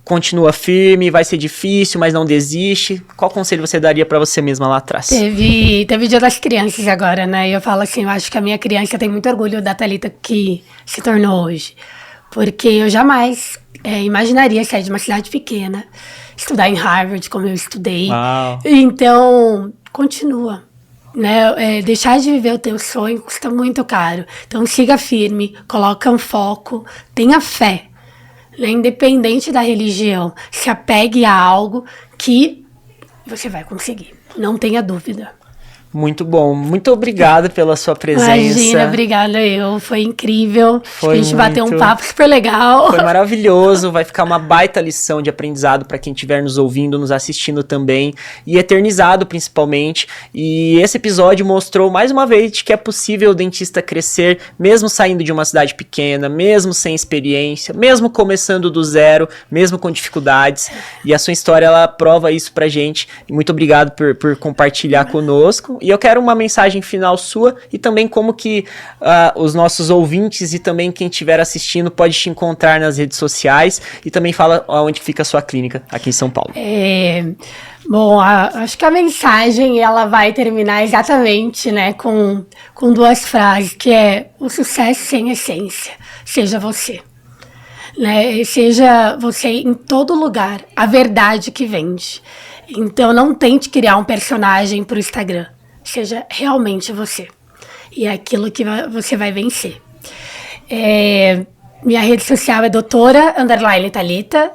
Continua firme, vai ser difícil, mas não desiste. Qual conselho você daria pra você mesma lá atrás? Teve Dia das Crianças agora, né? E eu falo assim, eu acho que a minha criança tem muito orgulho da Thalita que se tornou hoje. Porque eu jamais imaginaria sair de uma cidade pequena, estudar em Harvard, como eu estudei. Uau. Então, continua. Né? Deixar de viver o teu sonho custa muito caro. Então, siga firme, coloca um foco, tenha fé. Independente da religião, se apegue a algo que você vai conseguir. Não tenha dúvida. Muito bom. Muito obrigado pela sua presença. Imagina, obrigada Foi incrível. Foi a gente bateu um papo super legal. Foi maravilhoso. Vai ficar uma baita lição de aprendizado para quem estiver nos ouvindo, nos assistindo também. E eternizado, principalmente. E esse episódio mostrou mais uma vez que é possível o dentista crescer, mesmo saindo de uma cidade pequena, mesmo sem experiência, mesmo começando do zero, mesmo com dificuldades. E a sua história, ela prova isso pra gente. E muito obrigado por compartilhar conosco. E eu quero uma mensagem final sua e também como que os nossos ouvintes e também quem estiver assistindo pode te encontrar nas redes sociais e também fala onde fica a sua clínica aqui em São Paulo. Bom, acho que a mensagem ela vai terminar exatamente, né, com duas frases, que é o sucesso sem essência, seja você. Né? Seja você em todo lugar, a verdade que vende. Então não tente criar um personagem para o Instagram. Seja realmente você. E é aquilo que você vai vencer. Minha rede social é doutora_Thalita,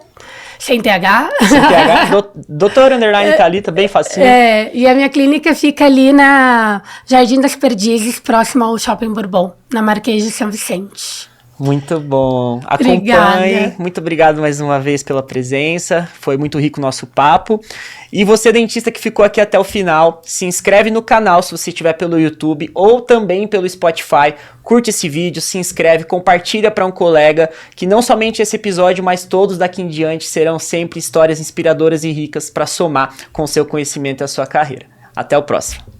sem TH. Sem TH, doutora_Thalita, bem facinho. E a minha clínica fica ali na Jardim das Perdizes, próximo ao Shopping Bourbon, na Marquês de São Vicente. Muito bom. Acompanhe. Obrigada. Muito obrigado mais uma vez pela presença. Foi muito rico o nosso papo. E você, dentista, que ficou aqui até o final, se inscreve no canal se você estiver pelo YouTube ou também pelo Spotify. Curte esse vídeo, se inscreve, compartilha para um colega, que não somente esse episódio, mas todos daqui em diante serão sempre histórias inspiradoras e ricas para somar com o seu conhecimento e a sua carreira. Até o próximo.